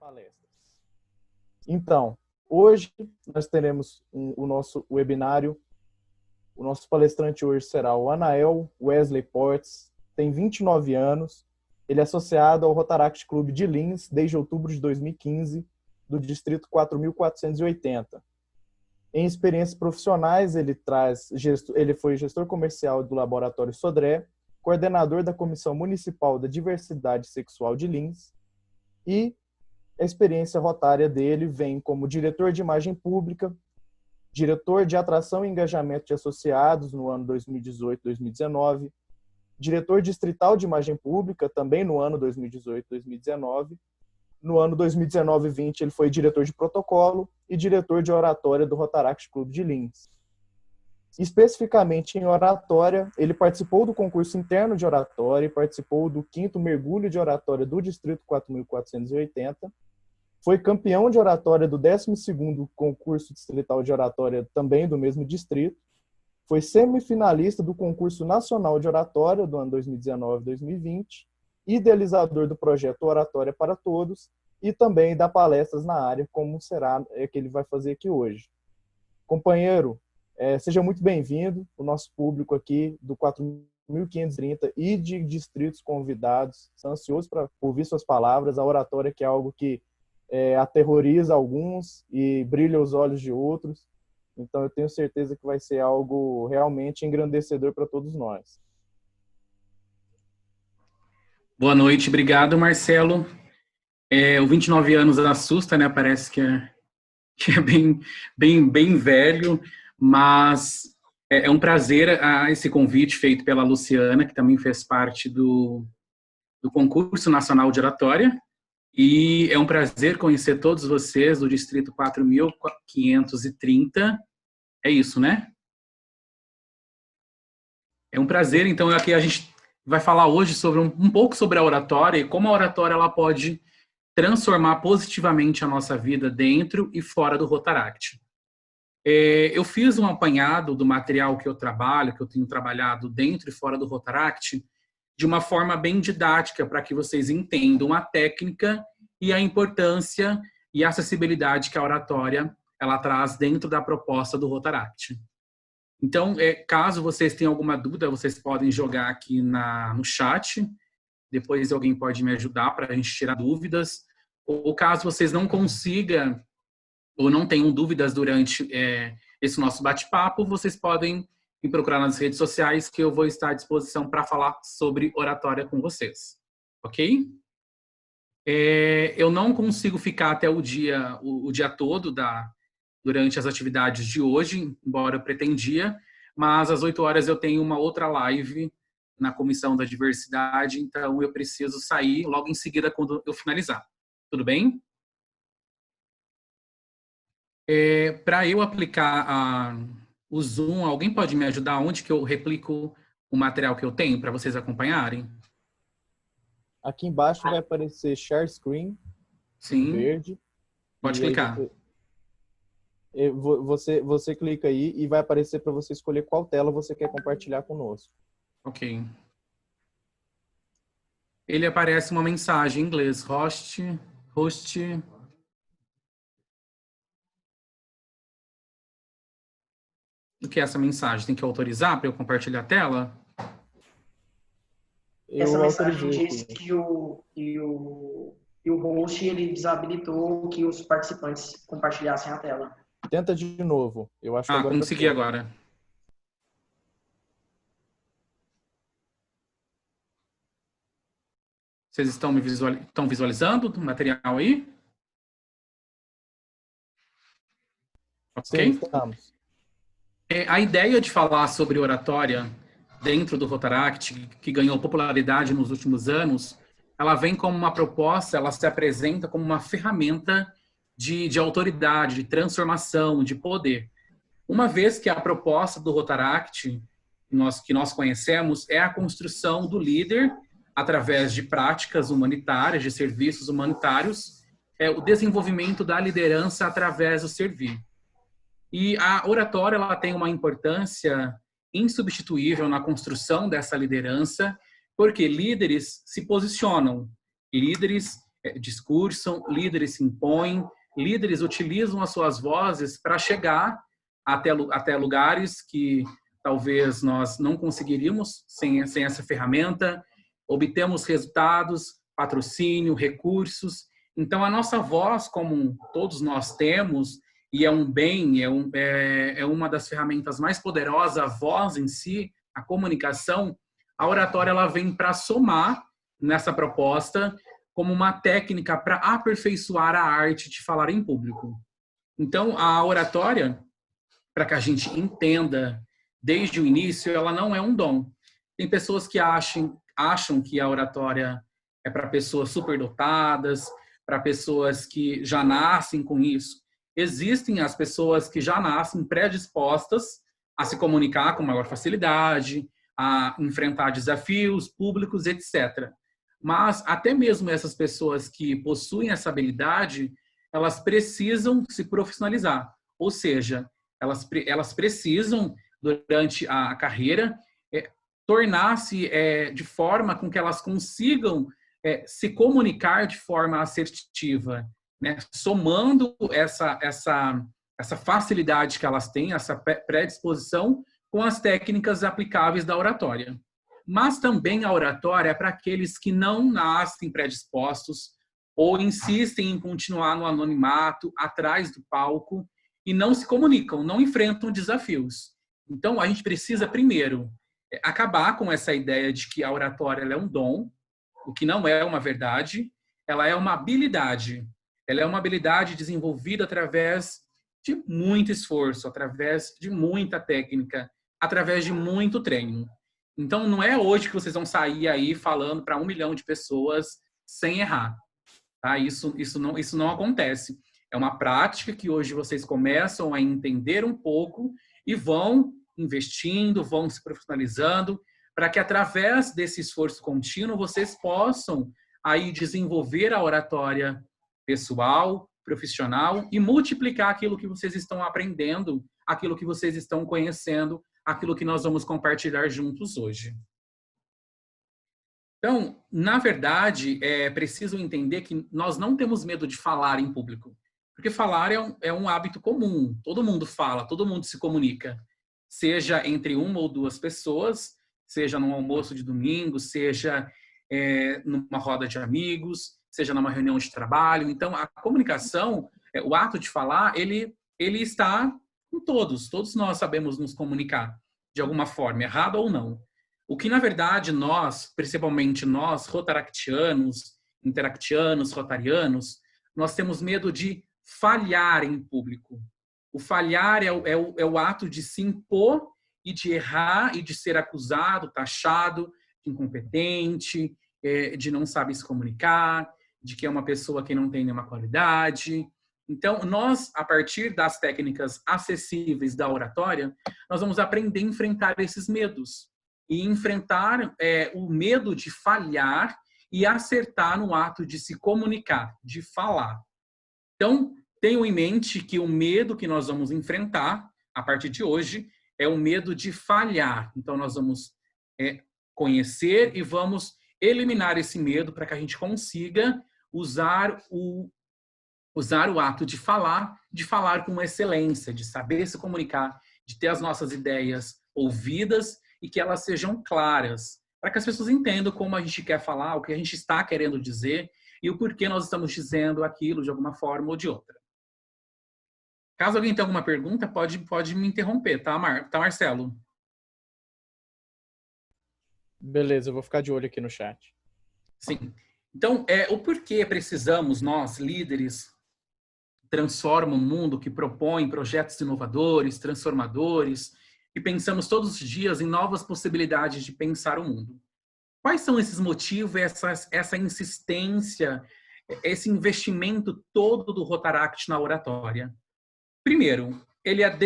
palestras. Então, hoje nós teremos o nosso webinário. O nosso palestrante hoje será o Anael Wesley Portes, tem 29 anos, ele é associado ao Rotaract Clube de Lins desde outubro de 2015, do distrito 4480. Em experiências profissionais, ele foi gestor comercial do Laboratório Sodré, coordenador da Comissão Municipal da Diversidade Sexual de Lins, e a experiência rotária dele vem como diretor de imagem pública, diretor de atração e engajamento de associados no ano 2018-2019, diretor distrital de imagem pública também no ano 2018-2019. No ano 2019-20 ele foi diretor de protocolo e diretor de oratória do Rotaract Clube de Lins. Especificamente em oratória, ele participou do concurso interno de oratória e participou do 5º mergulho de oratória do distrito 4480. Foi campeão de oratória do 12º concurso distrital de oratória também do mesmo distrito. Foi semifinalista do concurso nacional de oratória do ano 2019-2020, idealizador do projeto Oratória para Todos e também dá palestras na área, como será que ele vai fazer aqui hoje. Companheiro, seja muito bem-vindo, o nosso público aqui do 4530 e de distritos convidados, são ansiosos para ouvir suas palavras. A oratória que é algo que aterroriza alguns e brilha os olhos de outros. Então, eu tenho certeza que vai ser algo realmente engrandecedor para todos nós. Boa noite, obrigado, Marcelo. O 29 anos assusta, né? Parece que é bem velho, mas é um prazer esse convite feito pela Luciana, que também fez parte do concurso nacional de oratória. E é um prazer conhecer todos vocês do distrito 4530. É isso, né? É um prazer. Então, aqui a gente vai falar hoje sobre um pouco sobre a oratória e como a oratória ela pode transformar positivamente a nossa vida dentro e fora do Rotaract. Eu fiz um apanhado do material que eu trabalho, que eu tenho trabalhado dentro e fora do Rotaract, de uma forma bem didática, para que vocês entendam a técnica e a importância e a acessibilidade que a oratória ela traz dentro da proposta do Rotaract. Então, caso vocês tenham alguma dúvida, vocês podem jogar aqui no chat, depois alguém pode me ajudar para a gente tirar dúvidas, ou caso vocês não consigam ou não tenham dúvidas durante esse nosso bate-papo, vocês podem me procurar nas redes sociais, que eu vou estar à disposição para falar sobre oratória com vocês. Ok? Eu não consigo ficar até o dia todo durante as atividades de hoje, embora eu pretendia, mas às 8 horas eu tenho uma outra live na Comissão da Diversidade, então eu preciso sair logo em seguida quando eu finalizar. Tudo bem? Para eu aplicar o Zoom, alguém pode me ajudar onde que eu replico o material que eu tenho para vocês acompanharem? Aqui embaixo vai aparecer Share Screen, Sim. verde. Pode clicar. Você clica aí e vai aparecer para você escolher qual tela você quer compartilhar conosco. Ok. Ele aparece uma mensagem em inglês. Host. O que é essa mensagem? Tem que autorizar para eu compartilhar a tela? Essa mensagem diz que o host ele desabilitou que os participantes compartilhassem a tela. Tenta de novo. Eu acho que agora consegui agora. Vocês estão visualizando o material aí? Ok? Sim, estamos. A ideia de falar sobre oratória dentro do Rotaract, que ganhou popularidade nos últimos anos, ela vem como uma proposta, ela se apresenta como uma ferramenta de autoridade, de transformação, de poder. Uma vez que a proposta do Rotaract, que nós conhecemos, é a construção do líder através de práticas humanitárias, de serviços humanitários, o desenvolvimento da liderança através do servir. E a oratória ela tem uma importância insubstituível na construção dessa liderança, porque líderes se posicionam, líderes discursam, líderes se impõem, líderes utilizam as suas vozes para chegar até lugares que talvez nós não conseguiríamos sem essa ferramenta, obtemos resultados, patrocínio, recursos. Então, a nossa voz, como todos nós temos, e é um bem, é uma das ferramentas mais poderosas, a voz em si, a comunicação, a oratória ela vem para somar nessa proposta como uma técnica para aperfeiçoar a arte de falar em público. Então, a oratória, para que a gente entenda desde o início, ela não é um dom. Tem pessoas que acham que a oratória é para pessoas superdotadas, para pessoas que já nascem com isso. Existem as pessoas que já nascem predispostas a se comunicar com maior facilidade, a enfrentar desafios públicos, etc. Mas até mesmo essas pessoas que possuem essa habilidade, elas precisam se profissionalizar. Ou seja, elas precisam, durante a carreira, tornar-se de forma com que elas consigam se comunicar de forma assertiva, né? Somando essa facilidade que elas têm, essa predisposição, com as técnicas aplicáveis da oratória. Mas também a oratória é para aqueles que não nascem predispostos ou insistem em continuar no anonimato, atrás do palco, e não se comunicam, não enfrentam desafios. Então, a gente precisa, primeiro, acabar com essa ideia de que a oratória ela é um dom, o que não é uma verdade, ela é uma habilidade. Ela é uma habilidade desenvolvida através de muito esforço, através de muita técnica, através de muito treino. Então, não é hoje que vocês vão sair aí falando para 1 milhão de pessoas sem errar. Tá? Isso não acontece. É uma prática que hoje vocês começam a entender um pouco e vão investindo, vão se profissionalizando, para que através desse esforço contínuo vocês possam aí desenvolver a oratória pessoal, profissional e multiplicar aquilo que vocês estão aprendendo, aquilo que vocês estão conhecendo, aquilo que nós vamos compartilhar juntos hoje. Então, na verdade, é preciso entender que nós não temos medo de falar em público, porque falar é um hábito comum, todo mundo fala, todo mundo se comunica, seja entre 1 ou 2 pessoas, seja num almoço de domingo, seja numa roda de amigos, seja numa reunião de trabalho. Então, a comunicação, o ato de falar, ele está com todos. Todos nós sabemos nos comunicar de alguma forma, errado ou não. O que, na verdade, nós, principalmente nós, rotaractianos, interactianos, rotarianos, nós temos medo de falhar em público. O falhar é o ato de se impor e de errar e de ser acusado, taxado de incompetente, de não saber se comunicar, de que é uma pessoa que não tem nenhuma qualidade. Então, nós, a partir das técnicas acessíveis da oratória, nós vamos aprender a enfrentar esses medos e enfrentar o medo de falhar e acertar no ato de se comunicar, de falar. Então, tenham em mente que o medo que nós vamos enfrentar, a partir de hoje, é o medo de falhar. Então, nós vamos conhecer e vamos eliminar esse medo para que a gente consiga usar o ato de falar com excelência, de saber se comunicar, de ter as nossas ideias ouvidas e que elas sejam claras, para que as pessoas entendam como a gente quer falar, o que a gente está querendo dizer e o porquê nós estamos dizendo aquilo de alguma forma ou de outra. Caso alguém tenha alguma pergunta, pode me interromper, tá, Marcelo? Beleza, eu vou ficar de olho aqui no chat. Sim. Então, o porquê precisamos, nós, líderes, transformam o mundo, que propõem projetos inovadores, transformadores, e pensamos todos os dias em novas possibilidades de pensar o mundo. Quais são esses motivos, essa insistência, esse investimento todo do Rotaract na oratória? Primeiro,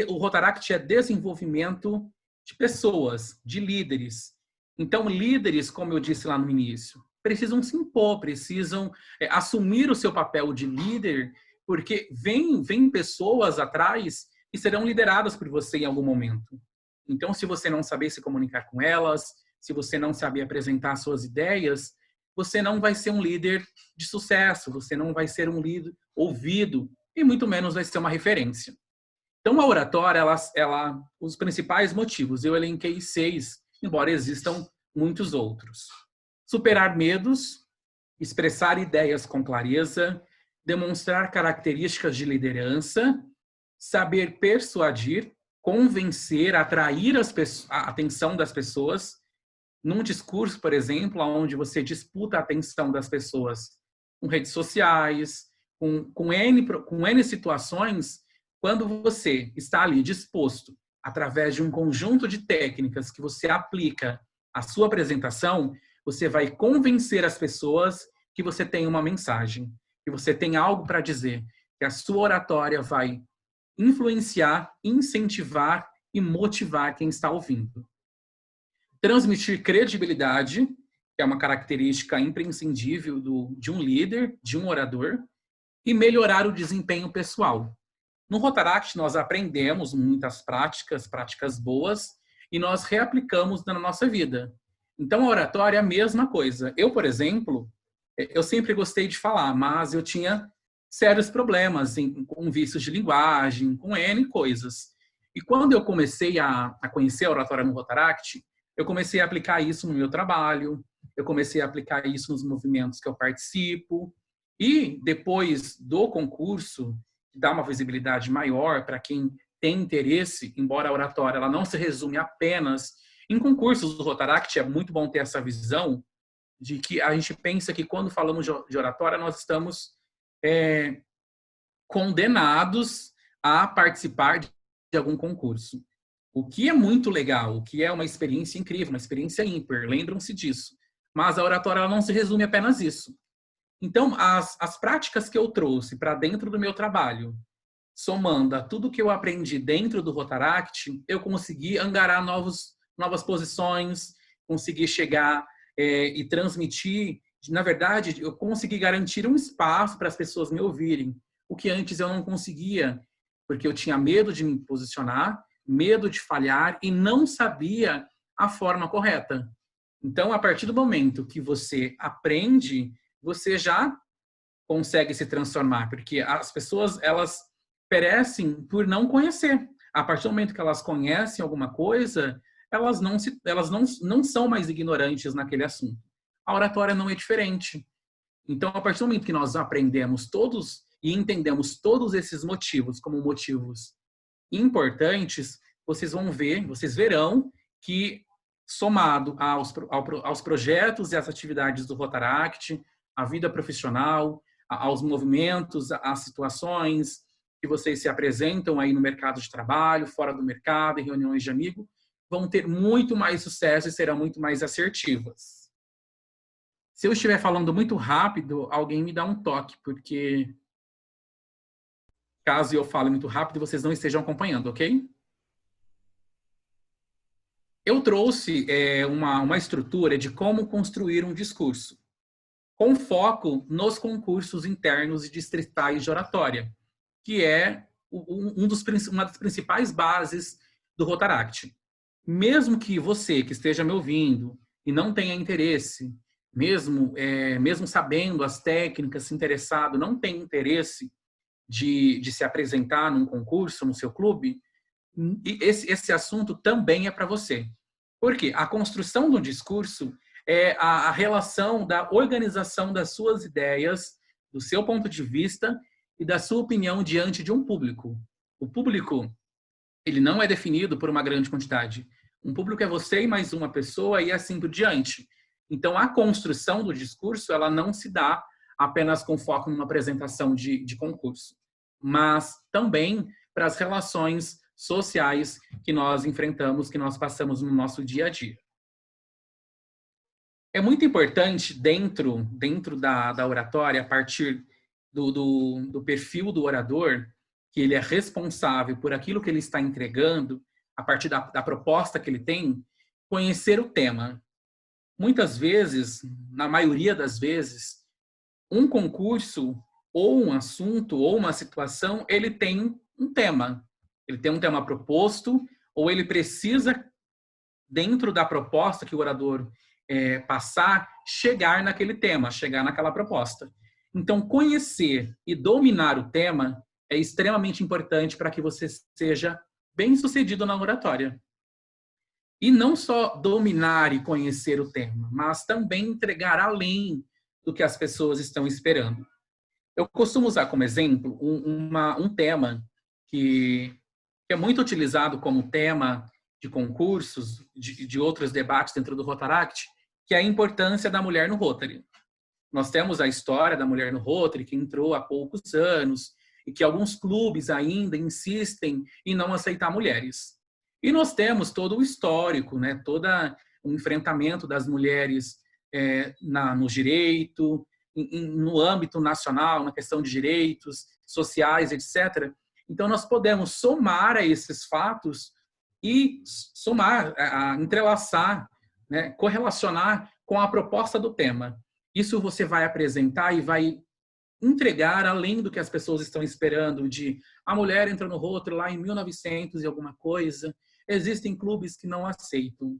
o Rotaract é desenvolvimento de pessoas, de líderes. Então, líderes, como eu disse lá no início, precisam se impor, precisam assumir o seu papel de líder, porque vem pessoas atrás que serão lideradas por você em algum momento. Então, se você não saber se comunicar com elas, se você não saber apresentar suas ideias, você não vai ser um líder de sucesso, você não vai ser um líder ouvido e muito menos vai ser uma referência. Então, a oratória, os principais motivos, eu elenquei 6, embora existam muitos outros. Superar medos, expressar ideias com clareza, demonstrar características de liderança, saber persuadir, convencer, atrair a atenção das pessoas. Num discurso, por exemplo, onde você disputa a atenção das pessoas com redes sociais, com N situações, quando você está ali disposto, através de um conjunto de técnicas que você aplica à sua apresentação, você vai convencer as pessoas que você tem uma mensagem, que você tem algo para dizer, que a sua oratória vai influenciar, incentivar e motivar quem está ouvindo. Transmitir credibilidade, que é uma característica imprescindível de um líder, de um orador, e melhorar o desempenho pessoal. No Rotaract, nós aprendemos muitas práticas boas, e nós reaplicamos na nossa vida. Então, a oratória é a mesma coisa. Eu, por exemplo, eu sempre gostei de falar, mas eu tinha sérios problemas com vícios de linguagem, com N coisas. E quando eu comecei a conhecer a oratória no Rotaract, eu comecei a aplicar isso no meu trabalho, eu comecei a aplicar isso nos movimentos que eu participo, e depois do concurso, que dá uma visibilidade maior para quem tem interesse, embora a oratória ela não se resume apenas em concursos do Rotaract, é muito bom ter essa visão de que a gente pensa que quando falamos de oratória, nós estamos condenados a participar de algum concurso. O que é muito legal, o que é uma experiência incrível, uma experiência ímpar, lembram-se disso. Mas a oratória ela não se resume apenas isso. Então, as práticas que eu trouxe para dentro do meu trabalho, somando a tudo que eu aprendi dentro do Rotaract, eu consegui angariar novas posições, consegui chegar e transmitir. Na verdade, eu consegui garantir um espaço para as pessoas me ouvirem, o que antes eu não conseguia, porque eu tinha medo de me posicionar, medo de falhar e não sabia a forma correta. Então, a partir do momento que você aprende, você já consegue se transformar, porque as pessoas, elas perecem por não conhecer. A partir do momento que elas conhecem alguma coisa, elas não são mais ignorantes naquele assunto. A oratória não é diferente. Então, a partir do momento que nós aprendemos todos e entendemos todos esses motivos como motivos importantes, vocês verão que, somado aos projetos e às atividades do Rotaract, a vida profissional, aos movimentos, às situações que vocês se apresentam aí no mercado de trabalho, fora do mercado, em reuniões de amigos, vão ter muito mais sucesso e serão muito mais assertivas. Se eu estiver falando muito rápido, alguém me dá um toque, porque caso eu fale muito rápido, vocês não estejam acompanhando, ok? Eu trouxe uma estrutura de como construir um discurso, com foco nos concursos internos e distritais de oratória, que é uma das principais bases do Rotaract. Mesmo que você que esteja me ouvindo e não tenha interesse, mesmo sabendo as técnicas, se interessado, não tem interesse de se apresentar num concurso, no seu clube, esse assunto também é para você. Por quê? A construção do discurso é a relação da organização das suas ideias, do seu ponto de vista e da sua opinião diante de um público. O público, ele não é definido por uma grande quantidade. Um público é você e mais uma pessoa e assim por diante. Então, a construção do discurso, ela não se dá apenas com foco numa apresentação de concurso, mas também para as relações sociais que nós enfrentamos, que nós passamos no nosso dia a dia. É muito importante, dentro da oratória, a partir do perfil do orador, que ele é responsável por aquilo que ele está entregando, a partir da proposta que ele tem, conhecer o tema. Muitas vezes, na maioria das vezes, um concurso, ou um assunto, ou uma situação, ele tem um tema. Ele tem um tema proposto, ou ele precisa, dentro da proposta que o orador passar, chegar naquele tema, chegar naquela proposta. Então, conhecer e dominar o tema é extremamente importante para que você seja bem-sucedido na oratória. E não só dominar e conhecer o tema, mas também entregar além do que as pessoas estão esperando. Eu costumo usar como exemplo um tema que é muito utilizado como tema de concursos, de outros debates dentro do Rotaract, que é a importância da mulher no Rotary. Nós temos a história da mulher no Rotary, que entrou há poucos anos, e que alguns clubes ainda insistem em não aceitar mulheres. E nós temos todo o histórico, né? Todo o enfrentamento das mulheres no direito, no âmbito nacional, na questão de direitos sociais, etc. Então, nós podemos somar a esses fatos e entrelaçar, né? Correlacionar com a proposta do tema. Isso você vai apresentar e vai entregar além do que as pessoas estão esperando, de a mulher entrou no Rotary lá em 1900 e alguma coisa. Existem clubes que não aceitam.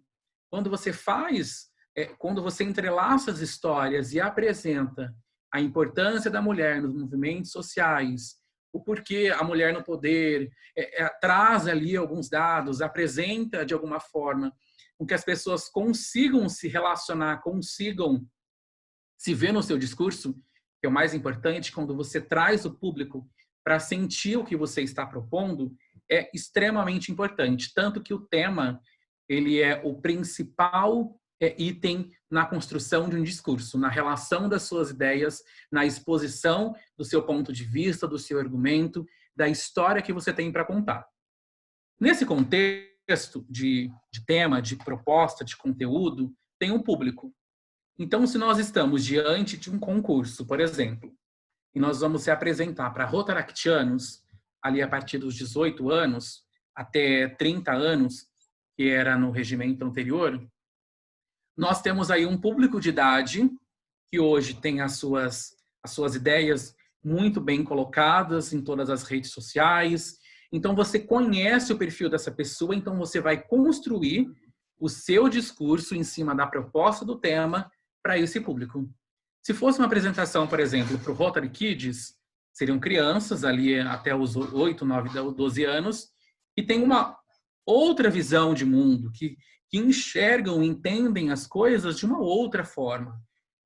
Quando você entrelaça as histórias e apresenta a importância da mulher nos movimentos sociais, o porquê a mulher no poder, traz ali alguns dados, apresenta de alguma forma, com que as pessoas consigam se relacionar, consigam se ver no seu discurso, que é o mais importante, quando você traz o público para sentir o que você está propondo, é extremamente importante. Tanto que o tema, ele é o principal item na construção de um discurso, na relação das suas ideias, na exposição do seu ponto de vista, do seu argumento, da história que você tem para contar. Nesse contexto de tema, de proposta, de conteúdo, tem um público. Então, se nós estamos diante de um concurso, por exemplo, e nós vamos se apresentar para rotaractianos, ali a partir dos 18 anos, até 30 anos, que era no regimento anterior, nós temos aí um público de idade que hoje tem as suas ideias muito bem colocadas em todas as redes sociais. Então, você conhece o perfil dessa pessoa, então você vai construir o seu discurso em cima da proposta do tema para esse público. Se fosse uma apresentação, por exemplo, para o Rotary Kids, seriam crianças ali até os 8, 9, 12 anos, que têm uma outra visão de mundo, que enxergam, entendem as coisas de uma outra forma.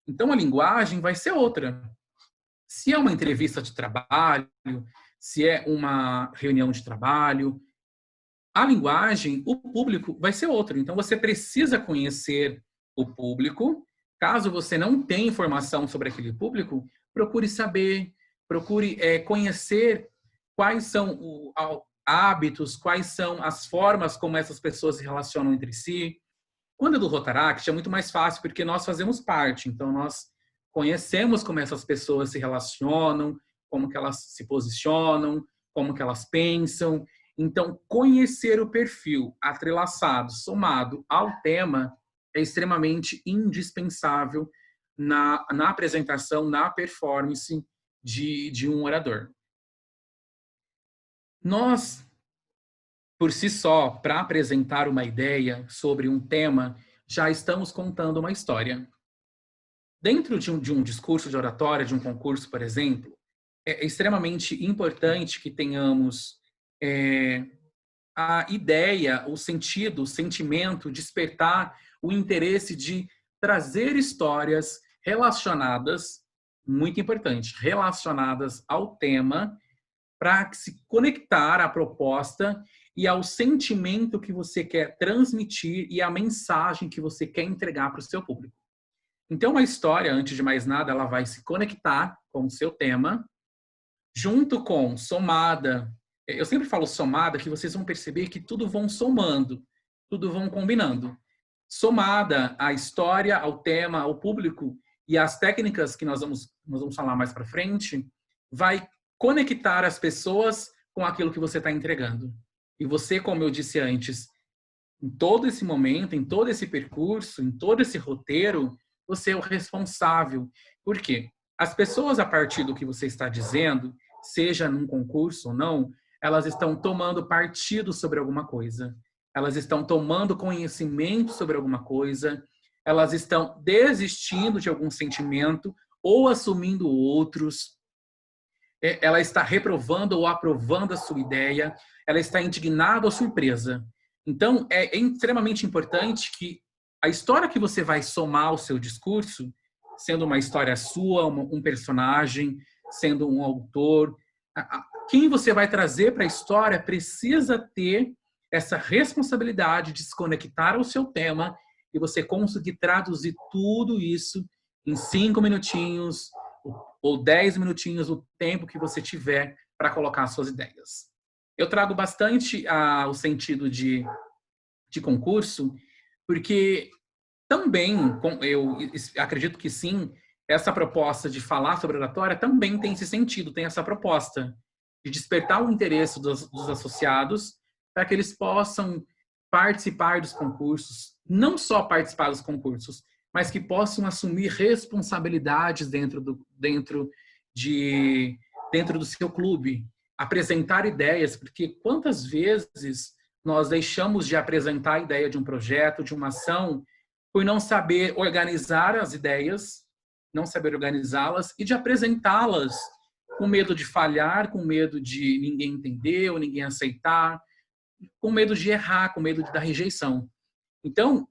Então, a linguagem vai ser outra. Se é uma entrevista de trabalho, se é uma reunião de trabalho, a linguagem, o público vai ser outro. Então, você precisa conhecer o público. Caso você não tenha informação sobre aquele público, procure saber, procure conhecer quais são hábitos, quais são as formas como essas pessoas se relacionam entre si. Quando é do Rotaract, é muito mais fácil, porque nós fazemos parte. Então, nós conhecemos como essas pessoas se relacionam, como que elas se posicionam, como que elas pensam. Então, conhecer o perfil atrelaçado, somado ao tema, é extremamente indispensável na apresentação, na performance de um orador. Nós, por si só, para apresentar uma ideia sobre um tema, já estamos contando uma história. Dentro de um discurso de oratória, de um concurso, por exemplo, é extremamente importante que tenhamos a ideia, o sentido, o sentimento, despertar o interesse de trazer histórias relacionadas, muito importante, relacionadas ao tema, para se conectar à proposta e ao sentimento que você quer transmitir e à mensagem que você quer entregar para o seu público. Então, uma história, antes de mais nada, ela vai se conectar com o seu tema, junto com somada. Eu sempre falo somada, que vocês vão perceber que tudo vão somando, tudo vão combinando. Somada à história, ao tema, ao público e às técnicas que nós vamos falar mais para frente, vai conectar as pessoas com aquilo que você está entregando. E você, como eu disse antes, em todo esse momento, em todo esse percurso, em todo esse roteiro, você é o responsável. Por quê? As pessoas, a partir do que você está dizendo, seja num concurso ou não, elas estão tomando partido sobre alguma coisa. Elas estão tomando conhecimento sobre alguma coisa. elas estão desistindo de algum sentimento ou assumindo outros. Ela está reprovando ou aprovando a sua ideia, ela está indignada ou surpresa. Então, é extremamente importante que a história que você vai somar ao seu discurso, sendo uma história sua, um personagem, sendo um autor, quem você vai trazer para a história precisa ter essa responsabilidade de se conectar ao seu tema e você conseguir traduzir tudo isso em 5 minutinhos ou 10 minutinhos, o tempo que você tiver para colocar suas ideias. Eu trago bastante o sentido de concurso, porque também, eu acredito que sim, essa proposta de falar sobre oratória também tem esse sentido, tem essa proposta de despertar o interesse dos associados para que eles possam participar dos concursos, não só participar dos concursos, mas que possam assumir responsabilidades dentro do seu clube, apresentar ideias, porque quantas vezes nós deixamos de apresentar a ideia de um projeto, de uma ação, por não saber organizar as ideias, não saber organizá-las e de apresentá-las com medo de falhar, com medo de ninguém entender ou ninguém aceitar, com medo de errar, com medo da rejeição. Então,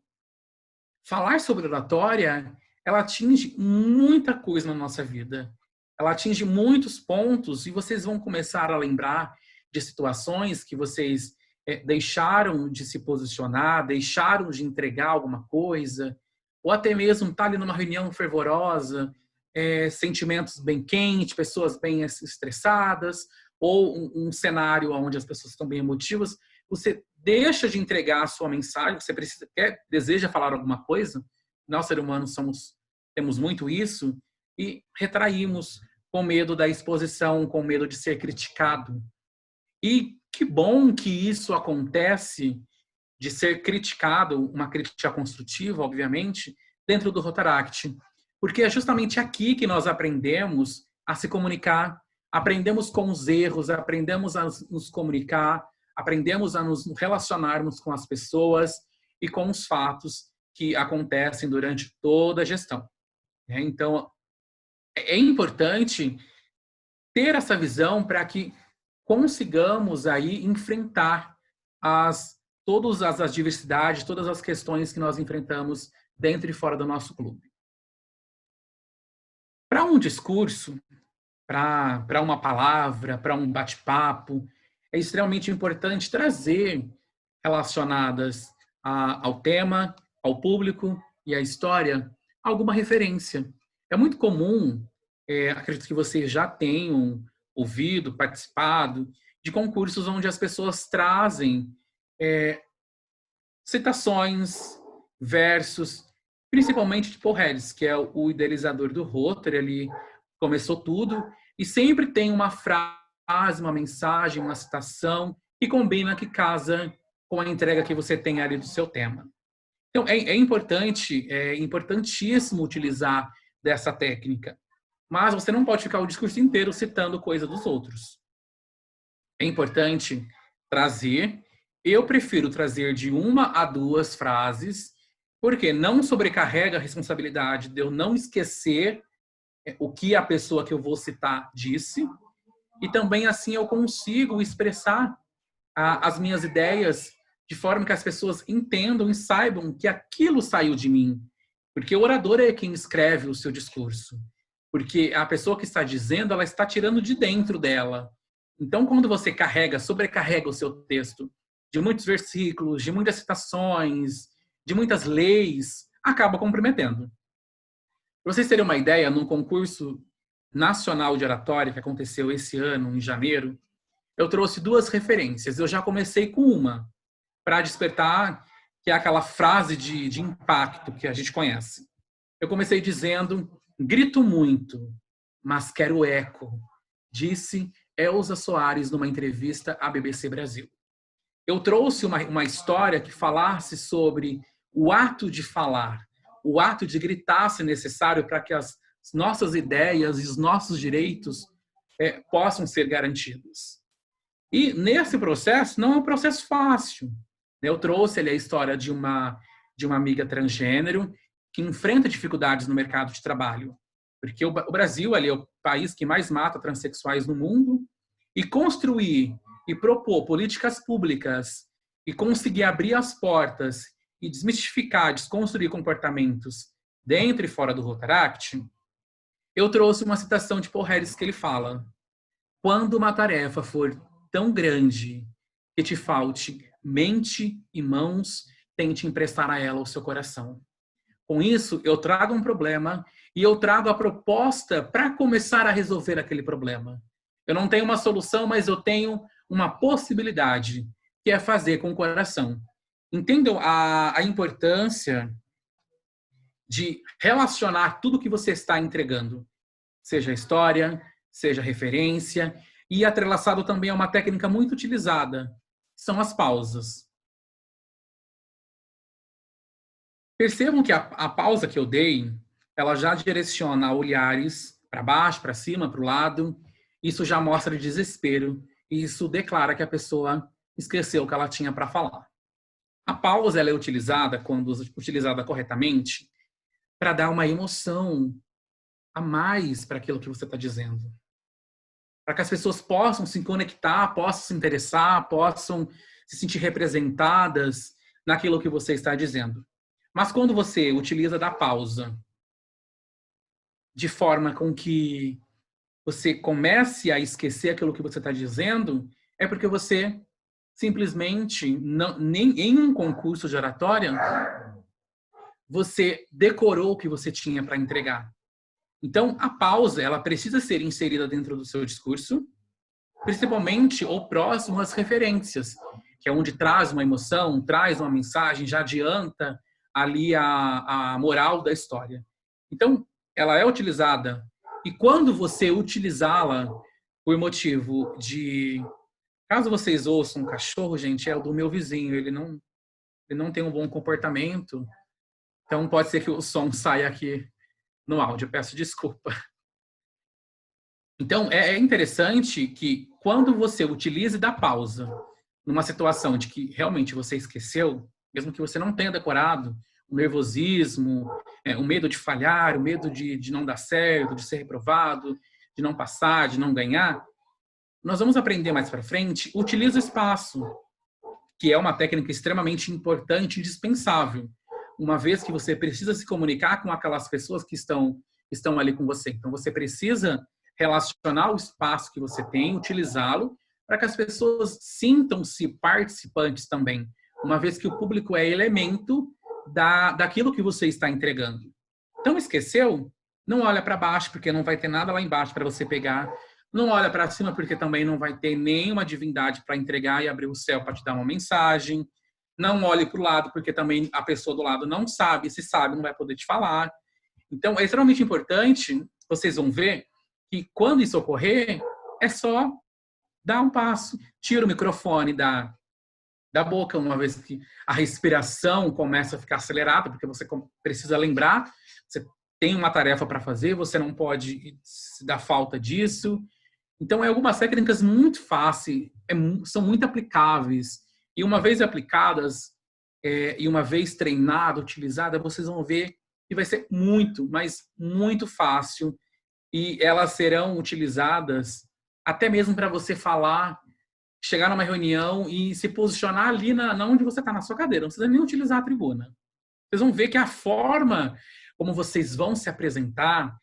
falar sobre oratória, ela atinge muita coisa na nossa vida. Ela atinge muitos pontos e vocês vão começar a lembrar de situações que vocês deixaram de se posicionar, deixaram de entregar alguma coisa, ou até mesmo estar ali numa reunião fervorosa, sentimentos bem quentes, pessoas bem estressadas, ou um cenário onde as pessoas estão bem emotivas, você deixa de entregar a sua mensagem, você deseja falar alguma coisa, nós seres humanos temos muito isso, e retraímos com medo da exposição, com medo de ser criticado. E que bom que isso acontece, de ser criticado, uma crítica construtiva, obviamente, dentro do Rotaract. Porque é justamente aqui que nós aprendemos a se comunicar, aprendemos com os erros, aprendemos a nos comunicar, aprendemos a nos relacionarmos com as pessoas e com os fatos que acontecem durante toda a gestão. Então, é importante ter essa visão para que consigamos aí enfrentar todas as diversidades, todas as questões que nós enfrentamos dentro e fora do nosso clube. Para um discurso, para uma palavra, para um bate-papo, é extremamente importante trazer relacionadas ao tema, ao público e à história, alguma referência. É muito comum, acredito que vocês já tenham ouvido, participado, de concursos onde as pessoas trazem citações, versos, principalmente de Paul Harris, que é o idealizador do Rotary, ele começou tudo, e sempre tem uma frase, uma mensagem, uma citação que combina, que casa com a entrega que você tem ali do seu tema. Então, é importantíssimo utilizar dessa técnica, mas você não pode ficar o discurso inteiro citando coisa dos outros. É importante trazer, eu prefiro trazer de 1 a 2 frases, porque não sobrecarrega a responsabilidade de eu não esquecer o que a pessoa que eu vou citar disse, e também assim eu consigo expressar as minhas ideias de forma que as pessoas entendam e saibam que aquilo saiu de mim. Porque o orador é quem escreve o seu discurso. Porque a pessoa que está dizendo, ela está tirando de dentro dela. Então, quando você sobrecarrega o seu texto de muitos versículos, de muitas citações, de muitas leis, acaba comprometendo. Para vocês terem uma ideia, num concurso nacional de oratória que aconteceu esse ano, em janeiro, eu trouxe 2 referências. Eu já comecei com uma, para despertar, que é aquela frase de impacto que a gente conhece. Eu comecei dizendo: grito muito, mas quero eco, disse Elza Soares numa entrevista à BBC Brasil. Eu trouxe uma história que falasse sobre o ato de falar, o ato de gritar se necessário para que as nossas ideias e os nossos direitos possam ser garantidos. E nesse processo, não é um processo fácil. Eu trouxe ali a história de uma amiga transgênero que enfrenta dificuldades no mercado de trabalho. Porque o Brasil ali é o país que mais mata transexuais no mundo, e construir e propor políticas públicas e conseguir abrir as portas e desmistificar, desconstruir comportamentos dentro e fora do Rotaract, eu trouxe uma citação de Paul Harris que ele fala: quando uma tarefa for tão grande que te falte mente e mãos, tente emprestar a ela o seu coração. Com isso, eu trago um problema e eu trago a proposta para começar a resolver aquele problema. Eu não tenho uma solução, mas eu tenho uma possibilidade, que é fazer com o coração. Entendam a importância de relacionar tudo que você está entregando, seja história, seja referência, e atrelaçado também a uma técnica muito utilizada, são as pausas. Percebam que a pausa que eu dei, ela já direciona olhares para baixo, para cima, para o lado. Isso já mostra desespero e isso declara que a pessoa esqueceu o que ela tinha para falar. A pausa ela é utilizada, quando utilizada corretamente, para dar uma emoção a mais para aquilo que você está dizendo. Para que as pessoas possam se conectar, possam se interessar, possam se sentir representadas naquilo que você está dizendo. Mas quando você utiliza da pausa de forma com que você comece a esquecer aquilo que você está dizendo, é porque você simplesmente, nem em um concurso de oratória, você decorou o que você tinha para entregar. Então, a pausa, ela precisa ser inserida dentro do seu discurso, principalmente ou próximo às referências, que é onde traz uma emoção, traz uma mensagem, já adianta ali a moral da história. Então, ela é utilizada, e quando você utilizá-la por motivo de... Caso vocês ouçam um cachorro, gente, é o do meu vizinho, ele não tem um bom comportamento, então pode ser que o som saia aqui no áudio, eu peço desculpa. Então, é interessante que quando você utilize da pausa numa situação de que realmente você esqueceu, mesmo que você não tenha decorado, o nervosismo, o medo de falhar, o medo de não dar certo, de ser reprovado, de não passar, de não ganhar, nós vamos aprender mais para frente, utiliza o espaço, que é uma técnica extremamente importante e indispensável, uma vez que você precisa se comunicar com aquelas pessoas que estão ali com você. Então, você precisa relacionar o espaço que você tem, utilizá-lo, para que as pessoas sintam-se participantes também, uma vez que o público é elemento daquilo que você está entregando. Então, esqueceu? Não olha para baixo, porque não vai ter nada lá embaixo para você pegar. Não olha para cima, porque também não vai ter nenhuma divindade para entregar e abrir o céu para te dar uma mensagem. Não olhe para o lado, porque também a pessoa do lado não sabe, se sabe, não vai poder te falar. Então, é extremamente importante, vocês vão ver, que quando isso ocorrer, é só dar um passo, tira o microfone da boca, uma vez que a respiração começa a ficar acelerada, porque você precisa lembrar, você tem uma tarefa para fazer, você não pode se dar falta disso. Então, algumas técnicas muito fáceis, são muito aplicáveis, e uma vez aplicadas, e uma vez treinada, utilizada, vocês vão ver que vai ser muito, mas muito fácil, e elas serão utilizadas até mesmo para você falar, chegar numa reunião e se posicionar ali na onde você está, na sua cadeira. Não precisa nem utilizar a tribuna. Vocês vão ver que a forma como vocês vão se apresentar,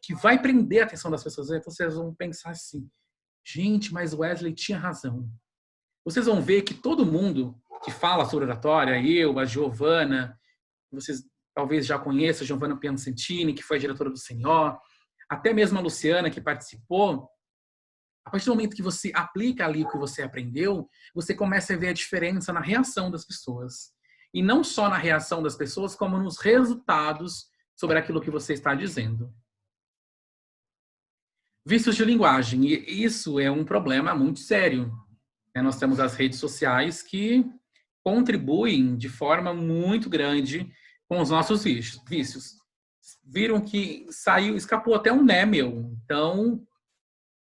que vai prender a atenção das pessoas, vocês vão pensar assim, gente, mas Wesley tinha razão. Vocês vão ver que todo mundo que fala sobre oratória, eu, a Giovana, vocês talvez já conheçam, a Giovana Piacentini, que foi a diretora do Senhor, até mesmo a Luciana, que participou, a partir do momento que você aplica ali o que você aprendeu, você começa a ver a diferença na reação das pessoas. E não só na reação das pessoas, como nos resultados sobre aquilo que você está dizendo. Vícios de linguagem. E isso é um problema muito sério. Nós temos as redes sociais que contribuem de forma muito grande com os nossos vícios. Viram que escapou até um meu. Então,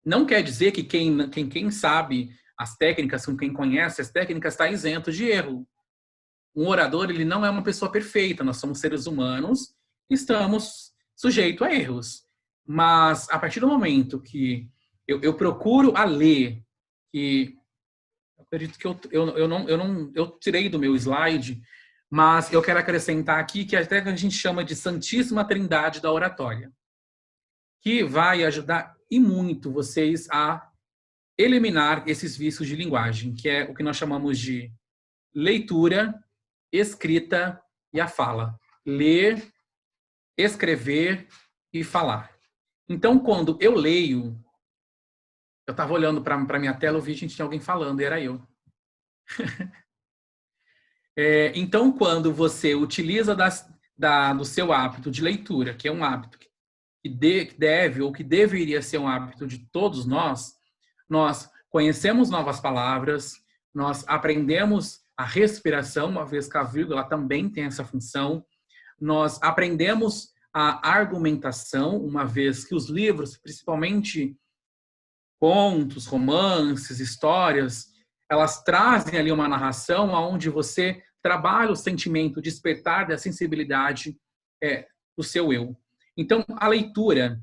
não quer dizer que quem sabe as técnicas, quem conhece as técnicas, está isento de erro. um orador, ele não é uma pessoa perfeita, nós somos seres humanos, estamos sujeitos a erros. Mas, a partir do momento que eu procuro a ler, que eu acredito que eu tirei do meu slide, mas eu quero acrescentar aqui que até a gente chama de Santíssima Trindade da oratória, que vai ajudar e muito vocês a eliminar esses vícios de linguagem, que é o que nós chamamos de leitura, escrita e a fala. Ler, escrever e falar. Então, quando eu leio, eu estava olhando para a minha tela, eu vi, gente, tinha alguém falando, e era eu. Então, quando você utiliza do seu hábito de leitura, que é um hábito que deve ou que deveria ser um hábito de todos nós conhecemos novas palavras, nós aprendemos a respiração, uma vez que a vírgula também tem essa função, nós aprendemos a argumentação, uma vez que os livros, principalmente contos, romances, histórias, elas trazem ali uma narração onde você trabalha o sentimento, o despertar da sensibilidade do seu eu. Então, a leitura,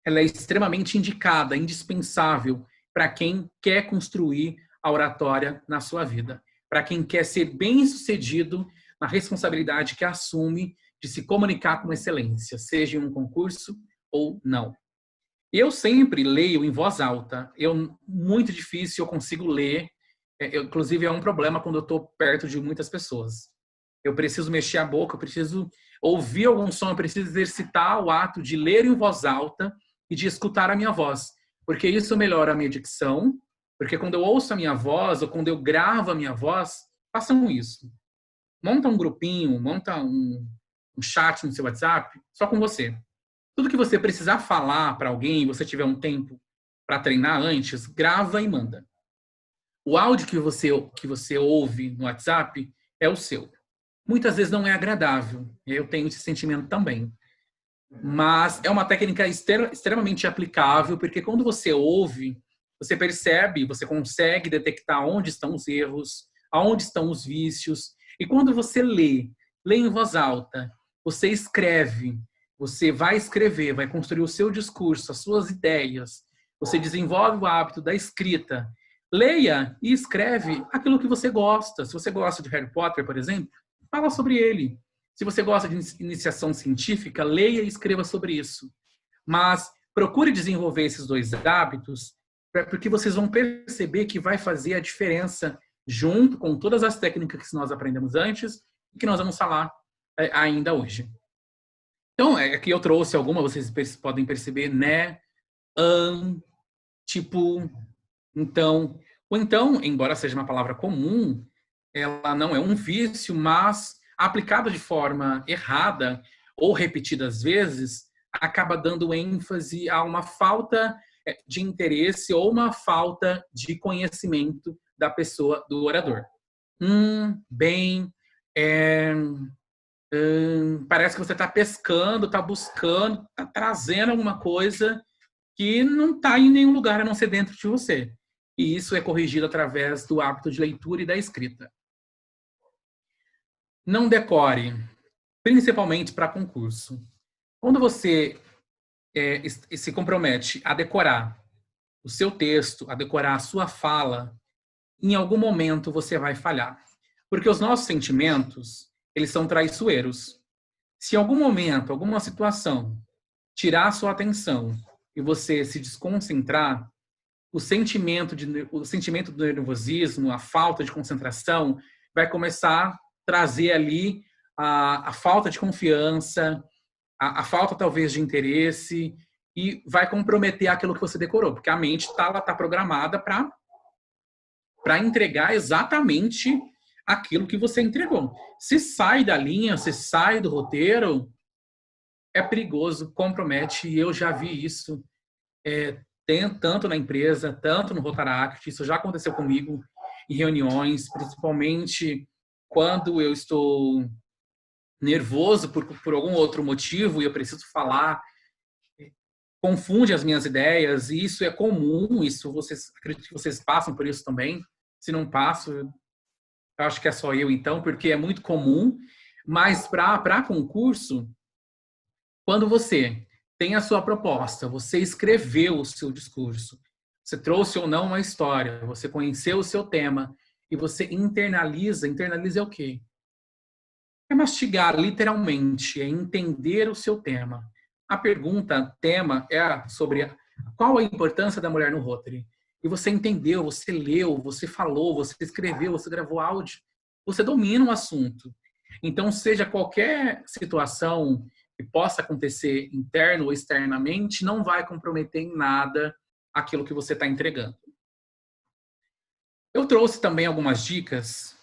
ela é extremamente indicada, indispensável para quem quer construir a oratória na sua vida, para quem quer ser bem-sucedido na responsabilidade que assume de se comunicar com excelência, seja em um concurso ou não. Eu sempre leio em voz alta. Muito difícil eu consigo ler. Inclusive, é um problema quando eu estou perto de muitas pessoas. Eu preciso mexer a boca, eu preciso ouvir algum som, eu preciso exercitar o ato de ler em voz alta e de escutar a minha voz. Porque isso melhora a minha dicção. Porque quando eu ouço a minha voz, ou quando eu gravo a minha voz, façam isso. Monta um grupinho, monta um chat no seu WhatsApp, só com você. Tudo que você precisar falar para alguém, você tiver um tempo para treinar antes, grava e manda. O áudio que você ouve no WhatsApp é o seu. Muitas vezes não é agradável. Eu tenho esse sentimento também. Mas é uma técnica extremamente aplicável, porque quando você ouve, você percebe, você consegue detectar onde estão os erros, aonde estão os vícios. E quando você lê em voz alta, você escreve, você vai escrever, vai construir o seu discurso, as suas ideias, você desenvolve o hábito da escrita. Leia e escreve aquilo que você gosta. Se você gosta de Harry Potter, por exemplo, fala sobre ele. Se você gosta de iniciação científica, leia e escreva sobre isso. Mas procure desenvolver esses dois hábitos, porque vocês vão perceber que vai fazer a diferença junto com todas as técnicas que nós aprendemos antes e que nós vamos falar ainda hoje. Então, aqui eu trouxe alguma, vocês podem perceber, né, tipo, então. Ou então, embora seja uma palavra comum, ela não é um vício, mas aplicada de forma errada ou repetidas vezes, acaba dando ênfase a uma falta de interesse ou uma falta de conhecimento da pessoa, do orador. Bem, parece que você está pescando, está buscando, está trazendo alguma coisa que não está em nenhum lugar a não ser dentro de você. E isso é corrigido através do hábito de leitura e da escrita. Não decore, principalmente para concurso. Quando você se compromete a decorar o seu texto, a decorar a sua fala, em algum momento você vai falhar. Porque os nossos sentimentos, eles são traiçoeiros. Se em algum momento, alguma situação, tirar a sua atenção e você se desconcentrar, o sentimento do nervosismo, a falta de concentração, vai começar a trazer ali a falta de confiança, a falta talvez de interesse, e vai comprometer aquilo que você decorou, porque a mente tá programada para entregar exatamente aquilo que você entregou. Se sai da linha, se sai do roteiro, é perigoso, compromete, e eu já vi isso tanto na empresa, tanto no Rotaract, isso já aconteceu comigo em reuniões, principalmente quando eu estou nervoso por algum outro motivo e eu preciso falar, confunde as minhas ideias, e isso é comum, isso acredito que vocês passam por isso também. Se não passam, Eu acho que é só eu, então, porque é muito comum. Mas para concurso, quando você tem a sua proposta, você escreveu o seu discurso, você trouxe ou não uma história, você conheceu o seu tema e você internaliza é o quê? É mastigar, literalmente, é entender o seu tema. A pergunta, tema, é sobre qual a importância da mulher no Rotary. E você entendeu, você leu, você falou, você escreveu, você gravou áudio, você domina o assunto. Então, seja qualquer situação que possa acontecer interno ou externamente, não vai comprometer em nada aquilo que você está entregando. Eu trouxe também algumas dicas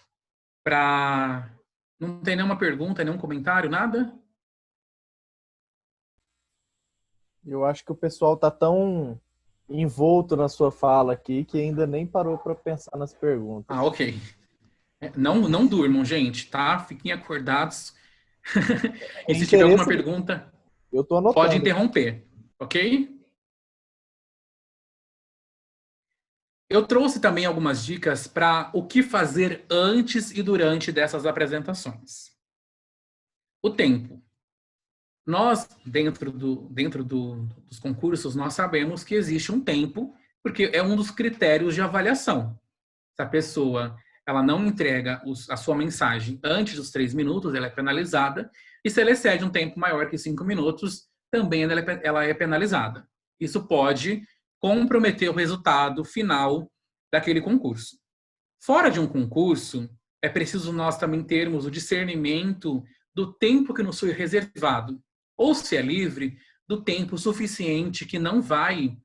para... Não tem nenhuma pergunta, nenhum comentário, nada? Eu acho que o pessoal tá tão envolto na sua fala aqui que ainda nem parou para pensar nas perguntas. Ah, ok. Não durmam, gente, tá? Fiquem acordados. E É se tiver alguma interesse, pergunta, eu tô pode anotando. interromper, ok? Eu trouxe também algumas dicas para o que fazer antes e durante dessas apresentações. O tempo. Nós, dos concursos, nós sabemos que existe um tempo, porque é um dos critérios de avaliação. Se a pessoa ela não entrega a sua mensagem antes dos 3 minutos, ela é penalizada. E se ela excede um tempo maior que 5 minutos, também ela é penalizada. Isso pode comprometer o resultado final daquele concurso. Fora de um concurso, é preciso nós também termos o discernimento do tempo que nos foi reservado, ou se é livre, do tempo suficiente que não vai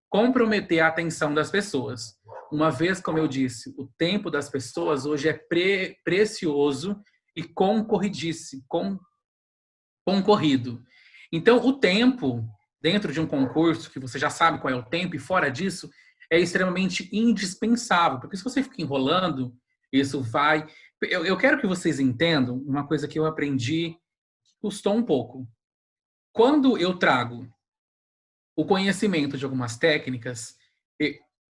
comprometer a atenção das pessoas. Uma vez, como eu disse, o tempo das pessoas hoje é precioso e concorrido. Então, o tempo, dentro de um concurso, que você já sabe qual é o tempo, e fora disso, é extremamente indispensável, porque se você fica enrolando, isso vai... Eu quero que vocês entendam uma coisa que eu aprendi, que custou um pouco. Quando eu trago o conhecimento de algumas técnicas,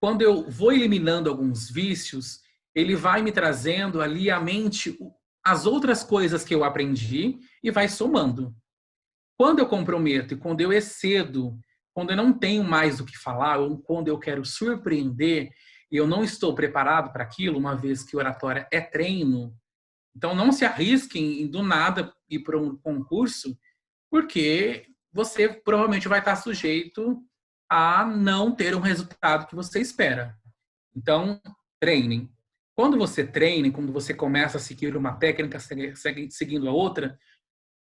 quando eu vou eliminando alguns vícios, ele vai me trazendo ali à mente as outras coisas que eu aprendi e vai somando. Quando eu comprometo e quando eu excedo, quando eu não tenho mais o que falar, ou quando eu quero surpreender e eu não estou preparado para aquilo, uma vez que oratória é treino, então não se arrisquem do nada ir para um concurso, porque você provavelmente vai estar sujeito a não ter um resultado que você espera. Então, treinem. Quando você treina, quando você começa a seguir uma técnica seguindo a outra,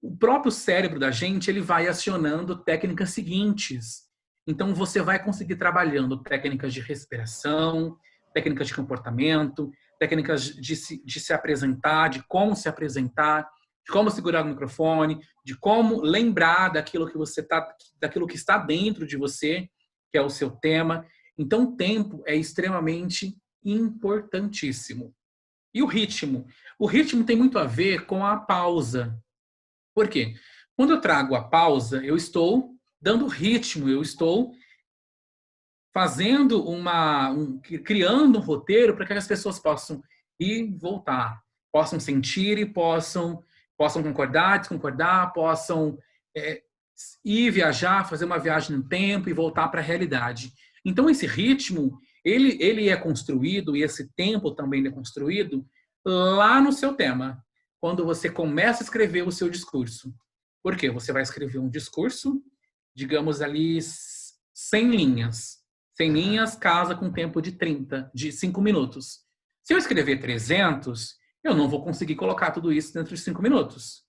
o próprio cérebro da gente ele vai acionando técnicas seguintes. Então, você vai conseguir trabalhando técnicas de respiração, técnicas de comportamento, técnicas de se apresentar, de como se apresentar, de como segurar o microfone, de como lembrar daquilo daquilo que está dentro de você, que é o seu tema. Então, o tempo é extremamente importantíssimo. E o ritmo? O ritmo tem muito a ver com a pausa. Por quê? Quando eu trago a pausa, eu estou dando ritmo, eu estou fazendo criando um roteiro para que as pessoas possam ir e voltar, possam sentir e possam concordar, desconcordar, possam ir viajar, fazer uma viagem no tempo e voltar para a realidade. Então, esse ritmo, ele é construído, e esse tempo também é construído lá no seu tema, quando você começa a escrever o seu discurso. Por quê? Você vai escrever um discurso, digamos ali, 100 linhas. 100 linhas casa com tempo de 5 minutos. Se eu escrever 300, eu não vou conseguir colocar tudo isso dentro de 5 minutos.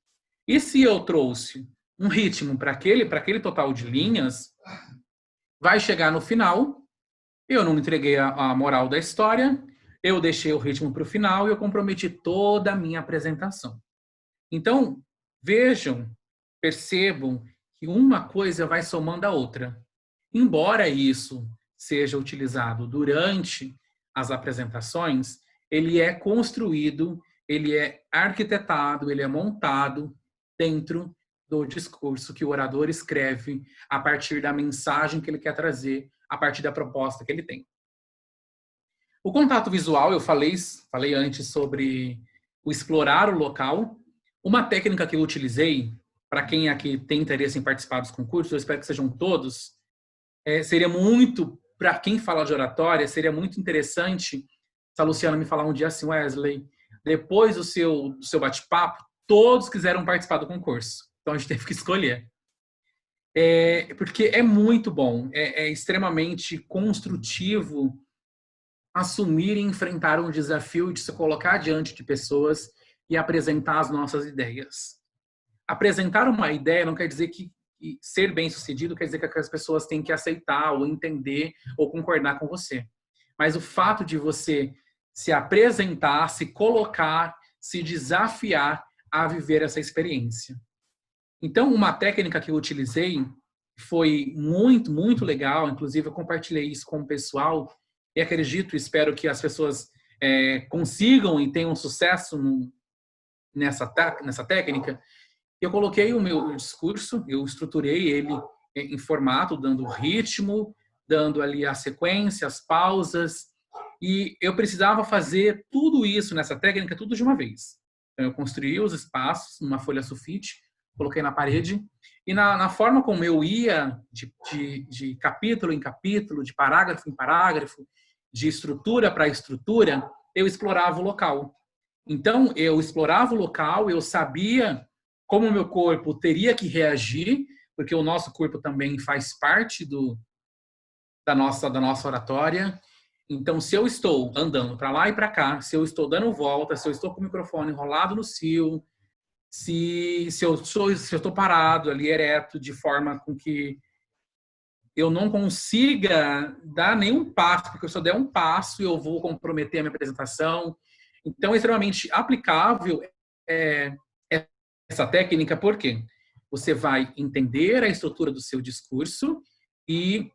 E se eu trouxe um ritmo para aquele total de linhas, vai chegar no final, eu não entreguei a moral da história, eu deixei o ritmo para o final e eu comprometi toda a minha apresentação. Então, vejam, percebam que uma coisa vai somando a outra. Embora isso seja utilizado durante as apresentações, ele é construído, ele é arquitetado, ele é montado dentro do discurso que o orador escreve a partir da mensagem que ele quer trazer, a partir da proposta que ele tem. O contato visual, eu falei antes sobre o explorar o local. Uma técnica que eu utilizei, para quem aqui tem interesse em participar dos concursos, eu espero que sejam todos, seria muito, para quem fala de oratória, seria muito interessante se a Luciana me falar um dia assim, Wesley, depois do seu bate-papo, todos quiseram participar do concurso. Então a gente teve que escolher. Porque é muito bom, é extremamente construtivo assumir e enfrentar um desafio de se colocar diante de pessoas e apresentar as nossas ideias. Apresentar uma ideia não quer dizer que ser bem-sucedido quer dizer que as pessoas têm que aceitar ou entender ou concordar com você. Mas o fato de você se apresentar, se colocar, se desafiar a viver essa experiência. Então, uma técnica que eu utilizei foi muito, muito legal. Inclusive, eu compartilhei isso com o pessoal e acredito, espero que as pessoas consigam e tenham sucesso nessa técnica. Eu coloquei o meu discurso, eu estruturei ele em formato, dando ritmo, dando ali a sequência, as pausas, e eu precisava fazer tudo isso nessa técnica, tudo de uma vez. Então, eu construí os espaços numa folha sulfite, coloquei na parede, e na forma como eu ia, de capítulo em capítulo, de parágrafo em parágrafo, de estrutura para estrutura, eu explorava o local. Então, eu explorava o local, eu sabia como o meu corpo teria que reagir, porque o nosso corpo também faz parte da nossa oratória. Então, se eu estou andando para lá e para cá, se eu estou dando volta, se eu estou com o microfone enrolado no cio, se eu estou parado ali ereto, de forma com que eu não consiga dar nenhum passo, porque se eu der um passo, eu vou comprometer a minha apresentação. Então, é extremamente aplicável essa técnica, porque você vai entender a estrutura do seu discurso e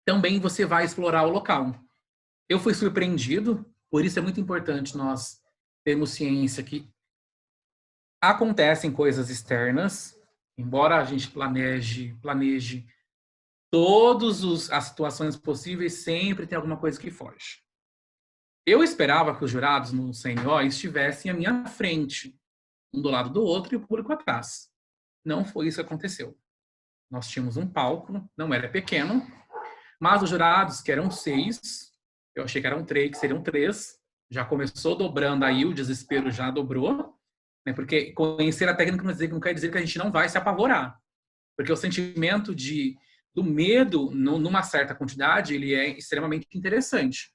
também você vai explorar o local. Eu fui surpreendido, por isso é muito importante nós termos ciência que acontecem coisas externas, embora a gente planeje todas as situações possíveis, sempre tem alguma coisa que foge. Eu esperava que os jurados no CNO estivessem à minha frente, um do lado do outro e o público atrás. Não foi isso que aconteceu. Nós tínhamos um palco, não era pequeno, mas os jurados, que eram 6, eu achei que eram 3, que seriam 3, já começou dobrando aí, o desespero já dobrou, né? Porque conhecer a técnica não quer dizer que a gente não vai se apavorar. Porque o sentimento do medo, numa certa quantidade, ele é extremamente interessante.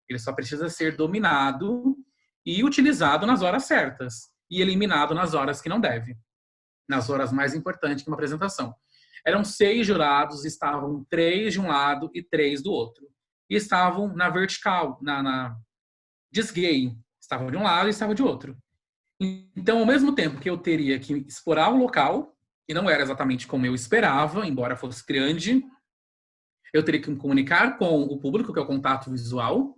Ele só precisa ser dominado e utilizado nas horas certas e eliminado nas horas que não deve, nas horas mais importantes de uma apresentação. Eram 6 jurados, estavam 3 de um lado e 3 do outro. E estavam na vertical, na desguei. Estavam de um lado e estavam de outro. Então, ao mesmo tempo que eu teria que explorar o local, e não era exatamente como eu esperava, embora fosse grande, eu teria que me comunicar com o público, que é o contato visual,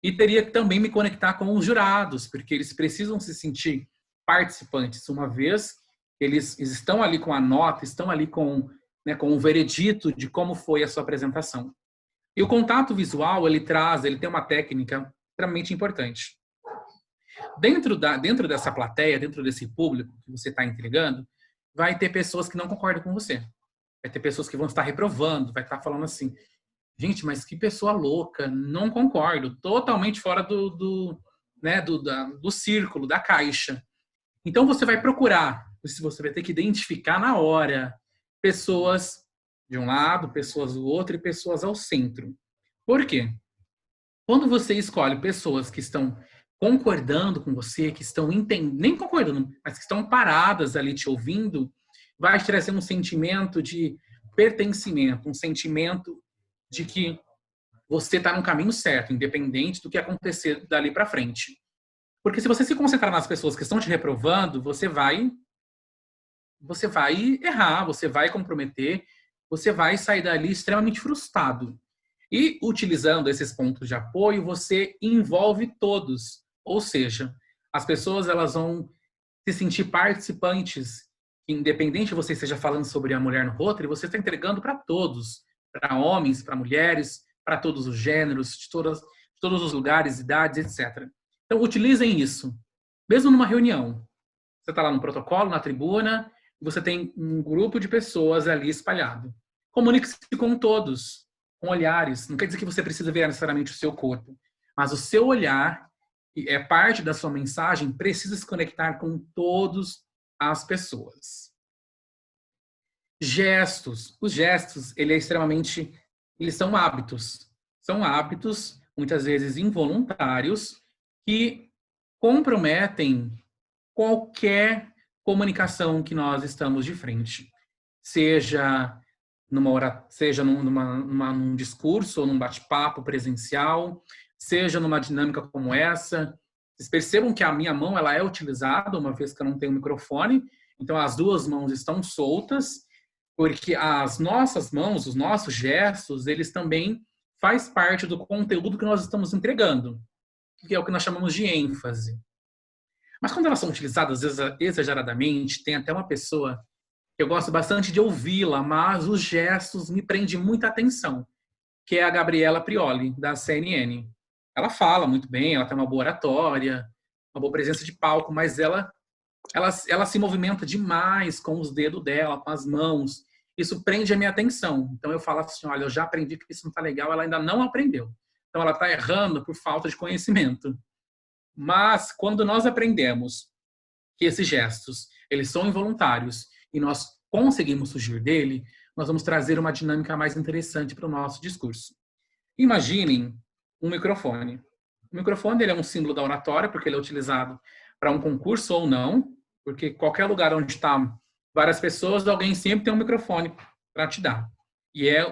e teria que também me conectar com os jurados, porque eles precisam se sentir participantes, uma vez eles estão ali com a nota, estão ali com o veredito de como foi a sua apresentação. E o contato visual, ele tem uma técnica extremamente importante. Dentro dessa plateia, dentro desse público que você está entregando, vai ter pessoas que não concordam com você. Vai ter pessoas que vão estar reprovando, vai estar falando assim, gente, mas que pessoa louca, não concordo, totalmente fora do círculo, da caixa. Então você vai procurar, você vai ter que identificar na hora pessoas de um lado, pessoas do outro e pessoas ao centro. Por quê? Quando você escolhe pessoas que estão concordando com você, que estão nem concordando, mas que estão paradas ali te ouvindo, vai te trazer um sentimento de pertencimento, um sentimento de que você está no caminho certo, independente do que acontecer dali para frente. Porque se você se concentrar nas pessoas que estão te reprovando, você vai errar, você vai comprometer, você vai sair dali extremamente frustrado. E utilizando esses pontos de apoio, você envolve todos. Ou seja, as pessoas elas vão se sentir participantes, independente de você esteja falando sobre a mulher no Rotary, você está entregando para todos, para homens, para mulheres, para todos os gêneros, de de todos os lugares, idades, etc. Então, utilizem isso. Mesmo numa reunião. Você está lá no protocolo, na tribuna, e você tem um grupo de pessoas ali espalhado. Comunique-se com todos, com olhares. Não quer dizer que você precisa ver necessariamente o seu corpo, mas o seu olhar, que é parte da sua mensagem, precisa se conectar com todas as pessoas. Gestos. Os gestos, eles são hábitos. São hábitos, muitas vezes involuntários, que comprometem qualquer comunicação que nós estamos de frente. Seja num discurso ou num bate-papo presencial, seja numa dinâmica como essa. Vocês percebam que a minha mão ela é utilizada, uma vez que eu não tenho microfone, então as duas mãos estão soltas, porque as nossas mãos, os nossos gestos, eles também faz parte do conteúdo que nós estamos entregando, que é o que nós chamamos de ênfase. Mas quando elas são utilizadas exageradamente, tem até uma pessoa que eu gosto bastante de ouvi-la, mas os gestos me prendem muita atenção, que é a Gabriela Prioli, da CNN. Ela fala muito bem, ela tem uma boa oratória, uma boa presença de palco, mas ela se movimenta demais com os dedos dela, com as mãos. Isso prende a minha atenção. Então eu falo assim, olha, eu já aprendi que isso não está legal, ela ainda não aprendeu. Então ela está errando por falta de conhecimento. Mas quando nós aprendemos que esses gestos, eles são involuntários e nós conseguimos fugir dele, nós vamos trazer uma dinâmica mais interessante para o nosso discurso. Imaginem um microfone. O microfone ele é um símbolo da oratória, porque ele é utilizado para um concurso ou não, porque qualquer lugar onde está várias pessoas, alguém sempre tem um microfone para te dar. E é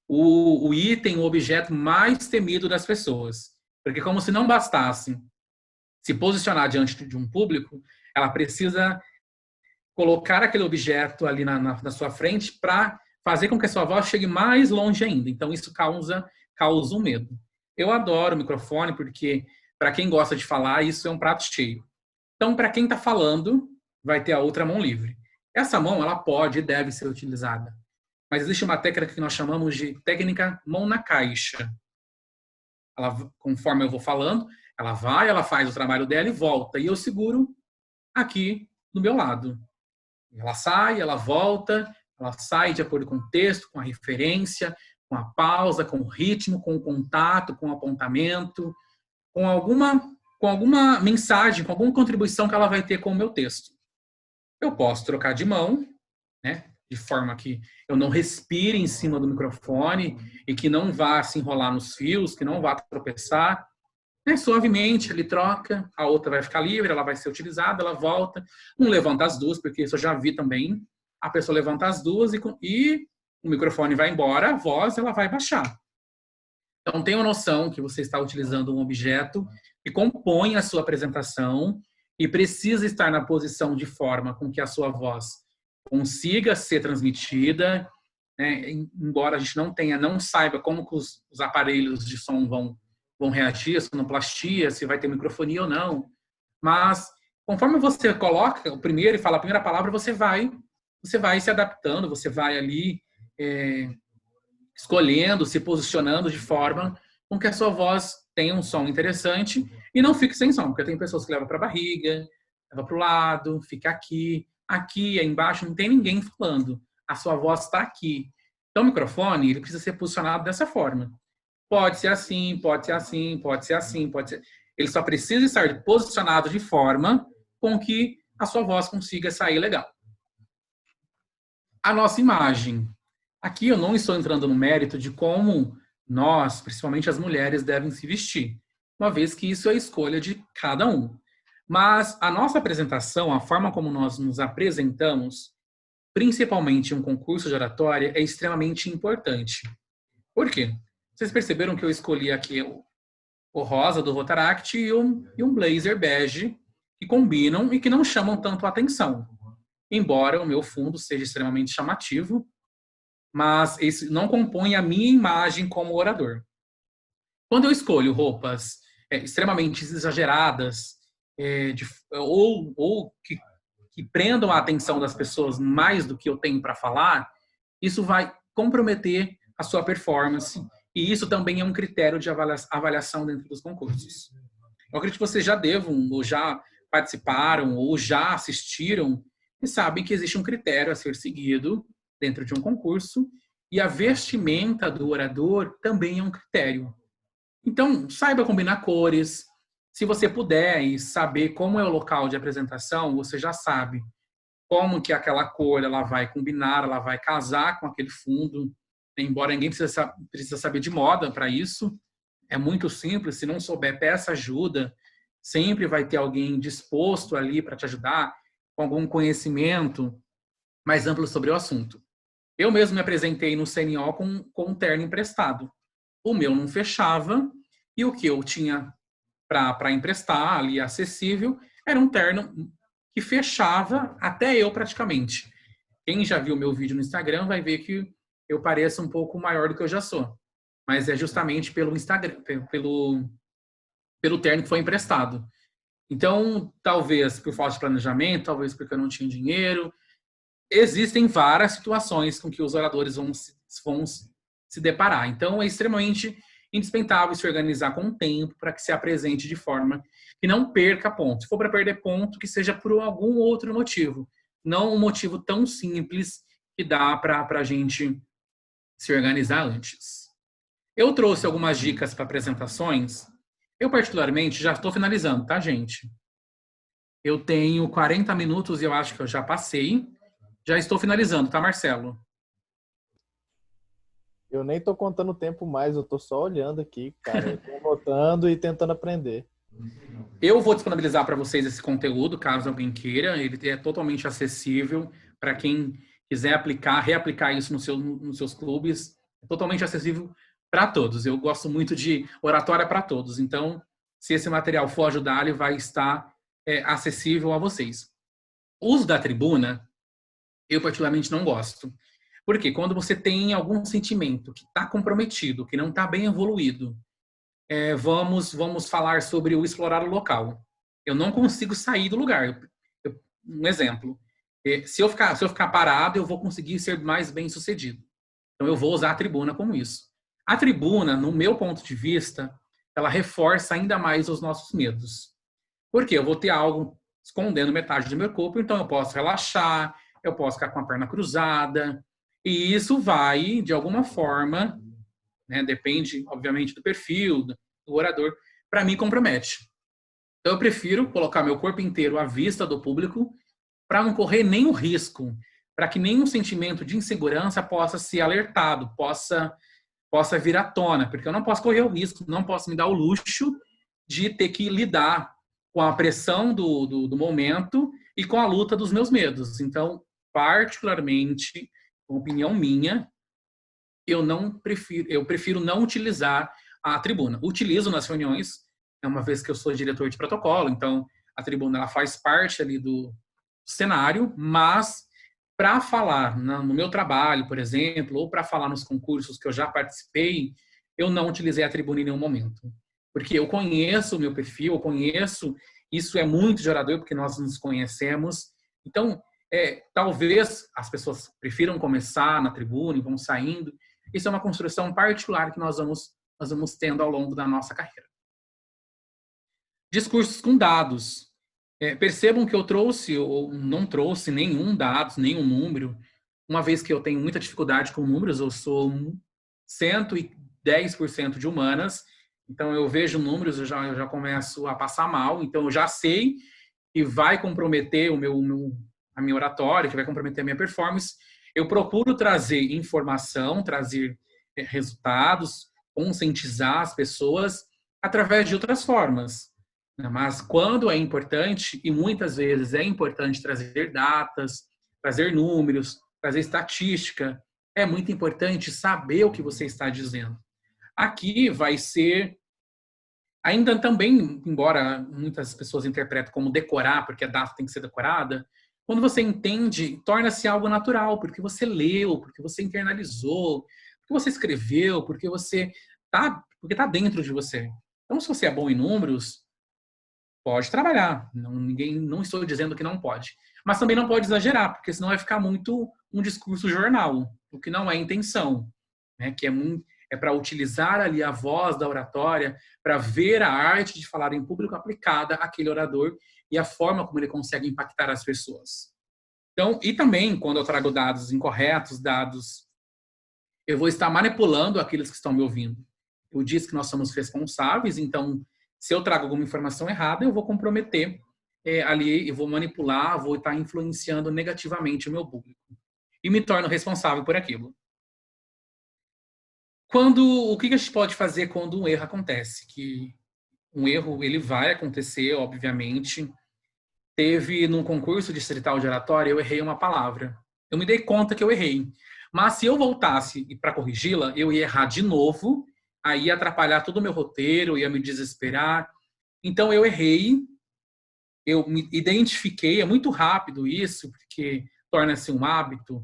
o item, o objeto mais temido das pessoas. Porque como se não bastasse se posicionar diante de um público, ela precisa colocar aquele objeto ali na sua frente para fazer com que a sua voz chegue mais longe ainda. Então, isso causa um medo. Eu adoro o microfone porque, para quem gosta de falar, isso é um prato cheio. Então, para quem está falando, vai ter a outra mão livre. Essa mão, ela pode e deve ser utilizada. Mas existe uma técnica que nós chamamos de técnica mão na caixa. Ela, conforme eu vou falando, ela faz o trabalho dela e volta. E eu seguro aqui do meu lado. Ela sai, ela volta, ela sai de acordo com o texto, com a referência, com a pausa, com o ritmo, com o contato, com o apontamento, com alguma mensagem, com alguma contribuição que ela vai ter com o meu texto. Eu posso trocar de mão, né, de forma que eu não respire em cima do microfone e que não vá se enrolar nos fios, que não vá tropeçar. Suavemente, ele troca, a outra vai ficar livre, ela vai ser utilizada, ela volta. Um levanta as duas, porque isso eu já vi também. A pessoa levanta as duas e o microfone vai embora, a voz ela vai baixar. Então, tenha noção que você está utilizando um objeto que compõe a sua apresentação e precisa estar na posição de forma com que a sua voz consiga ser transmitida, né? Embora a gente não saiba como que os aparelhos de som vão reagir, sonoplastia, se vai ter microfonia ou não. Mas, conforme você coloca o primeiro e fala a primeira palavra, você vai se adaptando, você vai ali escolhendo, se posicionando de forma com que a sua voz tenha um som interessante e não fique sem som, porque tem pessoas que levam para a barriga, levam para o lado, fica aqui, aí embaixo não tem ninguém falando. A sua voz está aqui. Então, o microfone ele precisa ser posicionado dessa forma. Pode ser assim, pode ser assim, pode ser assim, pode ser... Ele só precisa estar posicionado de forma com que a sua voz consiga sair legal. A nossa imagem. Aqui eu não estou entrando no mérito de como nós, principalmente as mulheres, devem se vestir, uma vez que isso é a escolha de cada um. Mas a nossa apresentação, a forma como nós nos apresentamos, principalmente em um concurso de oratória, é extremamente importante. Por quê? Vocês perceberam que eu escolhi aqui o rosa do Rotaract e um blazer bege que combinam e que não chamam tanto a atenção. Embora o meu fundo seja extremamente chamativo, mas esse não compõe a minha imagem como orador. Quando eu escolho roupas extremamente exageradas ou que prendam a atenção das pessoas mais do que eu tenho para falar, isso vai comprometer a sua performance E isso também é um critério de avaliação dentro dos concursos. Eu acredito que vocês já devam, ou já participaram, ou já assistiram, e sabem que existe um critério a ser seguido dentro de um concurso, e a vestimenta do orador também é um critério. Então, saiba combinar cores. Se você puder e saber como é o local de apresentação, você já sabe como que aquela cor ela vai combinar, ela vai casar com aquele fundo. Embora ninguém precisa saber de moda para isso, é muito simples. Se não souber, peça ajuda. Sempre vai ter alguém disposto ali para te ajudar, com algum conhecimento mais amplo sobre o assunto. Eu mesmo me apresentei no CNO com um terno emprestado. O meu não fechava e o que eu tinha para emprestar ali acessível era um terno que fechava até eu praticamente. Quem já viu meu vídeo no Instagram vai ver que eu pareço um pouco maior do que eu já sou. Mas é justamente pelo Instagram, pelo terno que foi emprestado. Então, talvez por falta de planejamento, talvez porque eu não tinha dinheiro. Existem várias situações com que os oradores vão se deparar. Então, é extremamente indispensável se organizar com o tempo para que se apresente de forma que não perca ponto. Se for para perder ponto, que seja por algum outro motivo. Não um motivo tão simples que dá para a gente se organizar antes. Eu trouxe algumas dicas para apresentações. Eu, particularmente, já estou finalizando, tá, gente? Eu tenho 40 minutos e eu acho que eu já passei. Já estou finalizando, tá, Marcelo? Eu nem tô contando o tempo mais, eu tô só olhando aqui, cara. Eu tô anotando e tentando aprender. Eu vou disponibilizar para vocês esse conteúdo, caso alguém queira. Ele é totalmente acessível para quem quiser reaplicar isso nos seus clubes. É totalmente acessível para todos. Eu gosto muito de oratória para todos. Então, se esse material for ajudar, ele vai estar acessível a vocês. O uso da tribuna, eu particularmente não gosto. Porque quando você tem algum sentimento que está comprometido, que não está bem evoluído, vamos falar sobre o explorar o local. Eu não consigo sair do lugar. Um exemplo. Se eu ficar parado, eu vou conseguir ser mais bem sucedido. Então, eu vou usar a tribuna como isso. A tribuna, no meu ponto de vista, ela reforça ainda mais os nossos medos. Por quê? Eu vou ter algo escondendo metade do meu corpo, então eu posso relaxar, eu posso ficar com a perna cruzada, e isso vai, de alguma forma, né, depende, obviamente, do perfil, do orador, para mim compromete. Então, eu prefiro colocar meu corpo inteiro à vista do público para não correr nenhum risco, para que nenhum sentimento de insegurança possa ser alertado, possa vir à tona, porque eu não posso correr o risco, não posso me dar o luxo de ter que lidar com a pressão do momento e com a luta dos meus medos. Então, particularmente, opinião minha, eu prefiro não utilizar a tribuna. Utilizo nas reuniões, uma vez que eu sou diretor de protocolo, então a tribuna ela faz parte ali do cenário, mas para falar no meu trabalho, por exemplo, ou para falar nos concursos que eu já participei, eu não utilizei a tribuna em nenhum momento. Porque eu conheço o meu perfil, eu conheço, isso é muito de orador, porque nós nos conhecemos. Então, talvez as pessoas prefiram começar na tribuna e vão saindo. Isso é uma construção particular que nós vamos tendo ao longo da nossa carreira. Discursos com dados. Percebam que eu trouxe ou não trouxe nenhum dados, nenhum número, uma vez que eu tenho muita dificuldade com números, eu sou 110% de humanas, então eu vejo números, eu já começo a passar mal, então eu já sei que vai comprometer a minha oratória, que vai comprometer a minha performance. Eu procuro trazer informação, trazer resultados, conscientizar as pessoas através de outras formas. Mas quando é importante, e muitas vezes é importante trazer datas, trazer números, trazer estatística, é muito importante saber o que você está dizendo. Aqui vai ser, ainda também, embora muitas pessoas interpretem como decorar, porque a data tem que ser decorada, quando você entende, torna-se algo natural, porque você leu, porque você internalizou, porque você escreveu, porque está dentro de você. Então, se você é bom em números, pode trabalhar. Não estou dizendo que não pode. Mas também não pode exagerar, porque senão vai ficar muito um discurso jornal, o que não é a intenção. Né? Que é para utilizar ali a voz da oratória, para ver a arte de falar em público aplicada àquele orador e a forma como ele consegue impactar as pessoas. Então, e também, quando eu trago dados incorretos, eu vou estar manipulando aqueles que estão me ouvindo. Eu disse que nós somos responsáveis, então, se eu trago alguma informação errada, eu vou comprometer ali, eu vou manipular, vou estar influenciando negativamente o meu público. E me torno responsável por aquilo. O que a gente pode fazer quando um erro acontece? Que um erro, ele vai acontecer, obviamente. Teve num concurso distrital de oratória, eu errei uma palavra. Eu me dei conta que eu errei. Mas se eu voltasse para corrigi-la, eu ia errar de novo, aí ia atrapalhar todo o meu roteiro, ia me desesperar. Então eu errei, eu me identifiquei, é muito rápido isso, porque torna-se um hábito.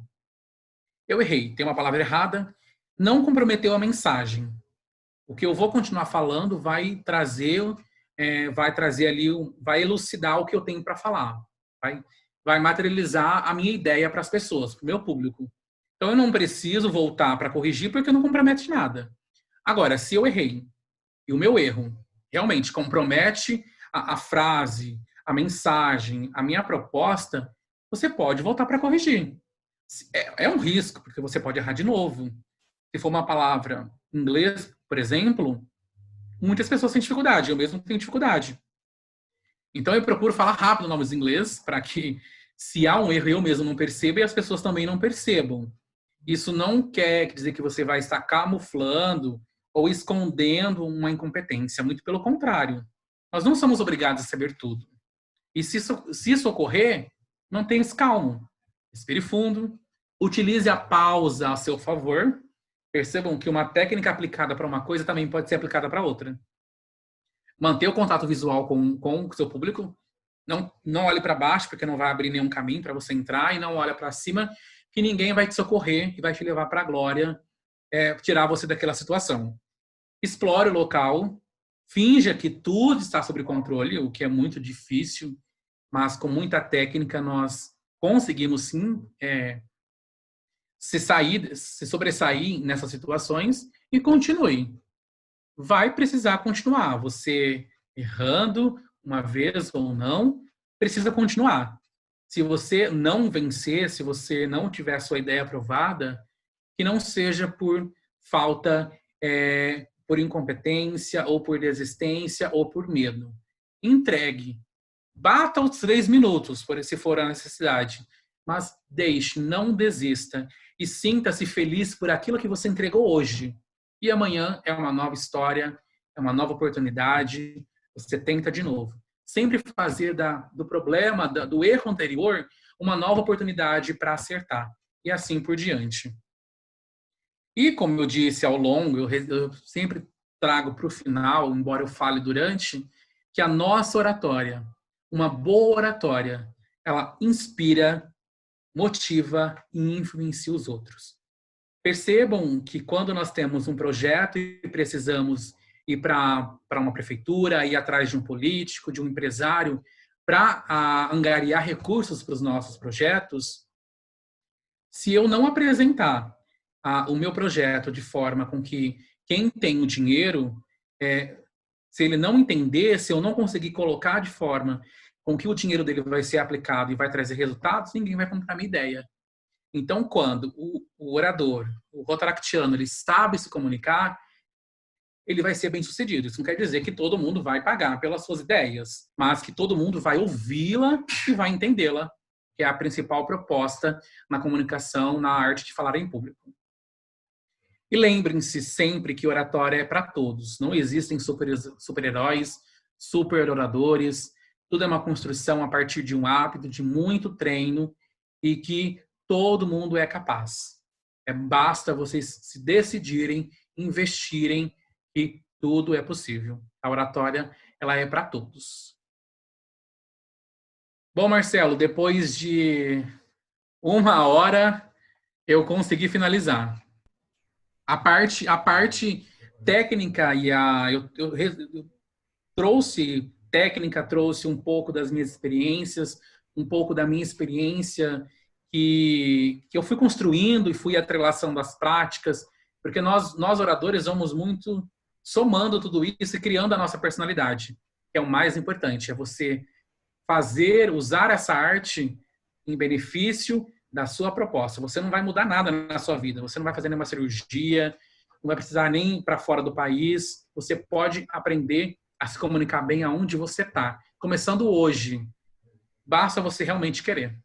Eu errei, tem uma palavra errada, não comprometeu a mensagem. O que eu vou continuar falando vai trazer ali, vai elucidar o que eu tenho para falar, vai materializar a minha ideia para as pessoas, para o meu público. Então eu não preciso voltar para corrigir porque não compromete nada. Agora, se eu errei e o meu erro realmente compromete a frase, a mensagem, a minha proposta, você pode voltar para corrigir. É um risco, porque você pode errar de novo. Se for uma palavra em inglês, por exemplo, muitas pessoas têm dificuldade, eu mesmo tenho dificuldade. Então eu procuro falar rápido nomes em inglês, para que, se há um erro, eu mesmo não perceba e as pessoas também não percebam. Isso não quer dizer que você vai estar camuflando ou escondendo uma incompetência, muito pelo contrário. Nós não somos obrigados a saber tudo. E se isso ocorrer, mantenha-se calmo. Respire fundo, utilize a pausa a seu favor. Percebam que uma técnica aplicada para uma coisa também pode ser aplicada para outra. Manter o contato visual com o seu público. Não olhe para baixo, porque não vai abrir nenhum caminho para você entrar, e não olhe para cima, que ninguém vai te socorrer e vai te levar para a glória, tirar você daquela situação. Explore o local, finja que tudo está sob controle, o que é muito difícil, mas com muita técnica nós conseguimos sim se sobressair nessas situações e continue. Vai precisar continuar. Você errando uma vez ou não, precisa continuar. Se você não vencer, se você não tiver a sua ideia aprovada, que não seja por falta, por incompetência, ou por desistência, ou por medo. Entregue. Bata os 3 minutos, se for a necessidade. Mas deixe, não desista. E sinta-se feliz por aquilo que você entregou hoje. E amanhã é uma nova história, é uma nova oportunidade. Você tenta de novo. Sempre fazer do problema, do erro anterior, uma nova oportunidade para acertar. E assim por diante. E como eu disse ao longo, eu sempre trago para o final, embora eu fale durante, que a nossa oratória, uma boa oratória, ela inspira, motiva e influencia os outros. Percebam que quando nós temos um projeto e precisamos ir para uma prefeitura, ir atrás de um político, de um empresário, para angariar recursos para os nossos projetos, se eu não apresentar o meu projeto de forma com que quem tem o dinheiro, se ele não entender, se eu não conseguir colocar de forma com que o dinheiro dele vai ser aplicado e vai trazer resultados, ninguém vai comprar minha ideia. Então, quando o orador, o rotaractiano, ele sabe se comunicar, ele vai ser bem sucedido. Isso não quer dizer que todo mundo vai pagar pelas suas ideias, mas que todo mundo vai ouvi-la e vai entendê-la, que é a principal proposta na comunicação, na arte de falar em público. E lembrem-se sempre que oratória é para todos. Não existem super-heróis, super-oradores. Tudo é uma construção a partir de um hábito, de muito treino, e que todo mundo é capaz. Basta vocês se decidirem, investirem, que tudo é possível. A oratória, ela é para todos. Bom, Marcelo, depois de 1 hora, eu consegui finalizar. A parte técnica eu trouxe técnica, trouxe um pouco das minhas experiências, um pouco da minha experiência que eu fui construindo e fui atrelação das práticas, Porque nós oradores vamos muito somando tudo isso e criando a nossa personalidade, que é o mais importante, é você usar essa arte em benefício da sua proposta. Você não vai mudar nada na sua vida, você não vai fazer nenhuma cirurgia, não vai precisar nem para fora do país, você pode aprender a se comunicar bem aonde você está, começando hoje. Basta você realmente querer.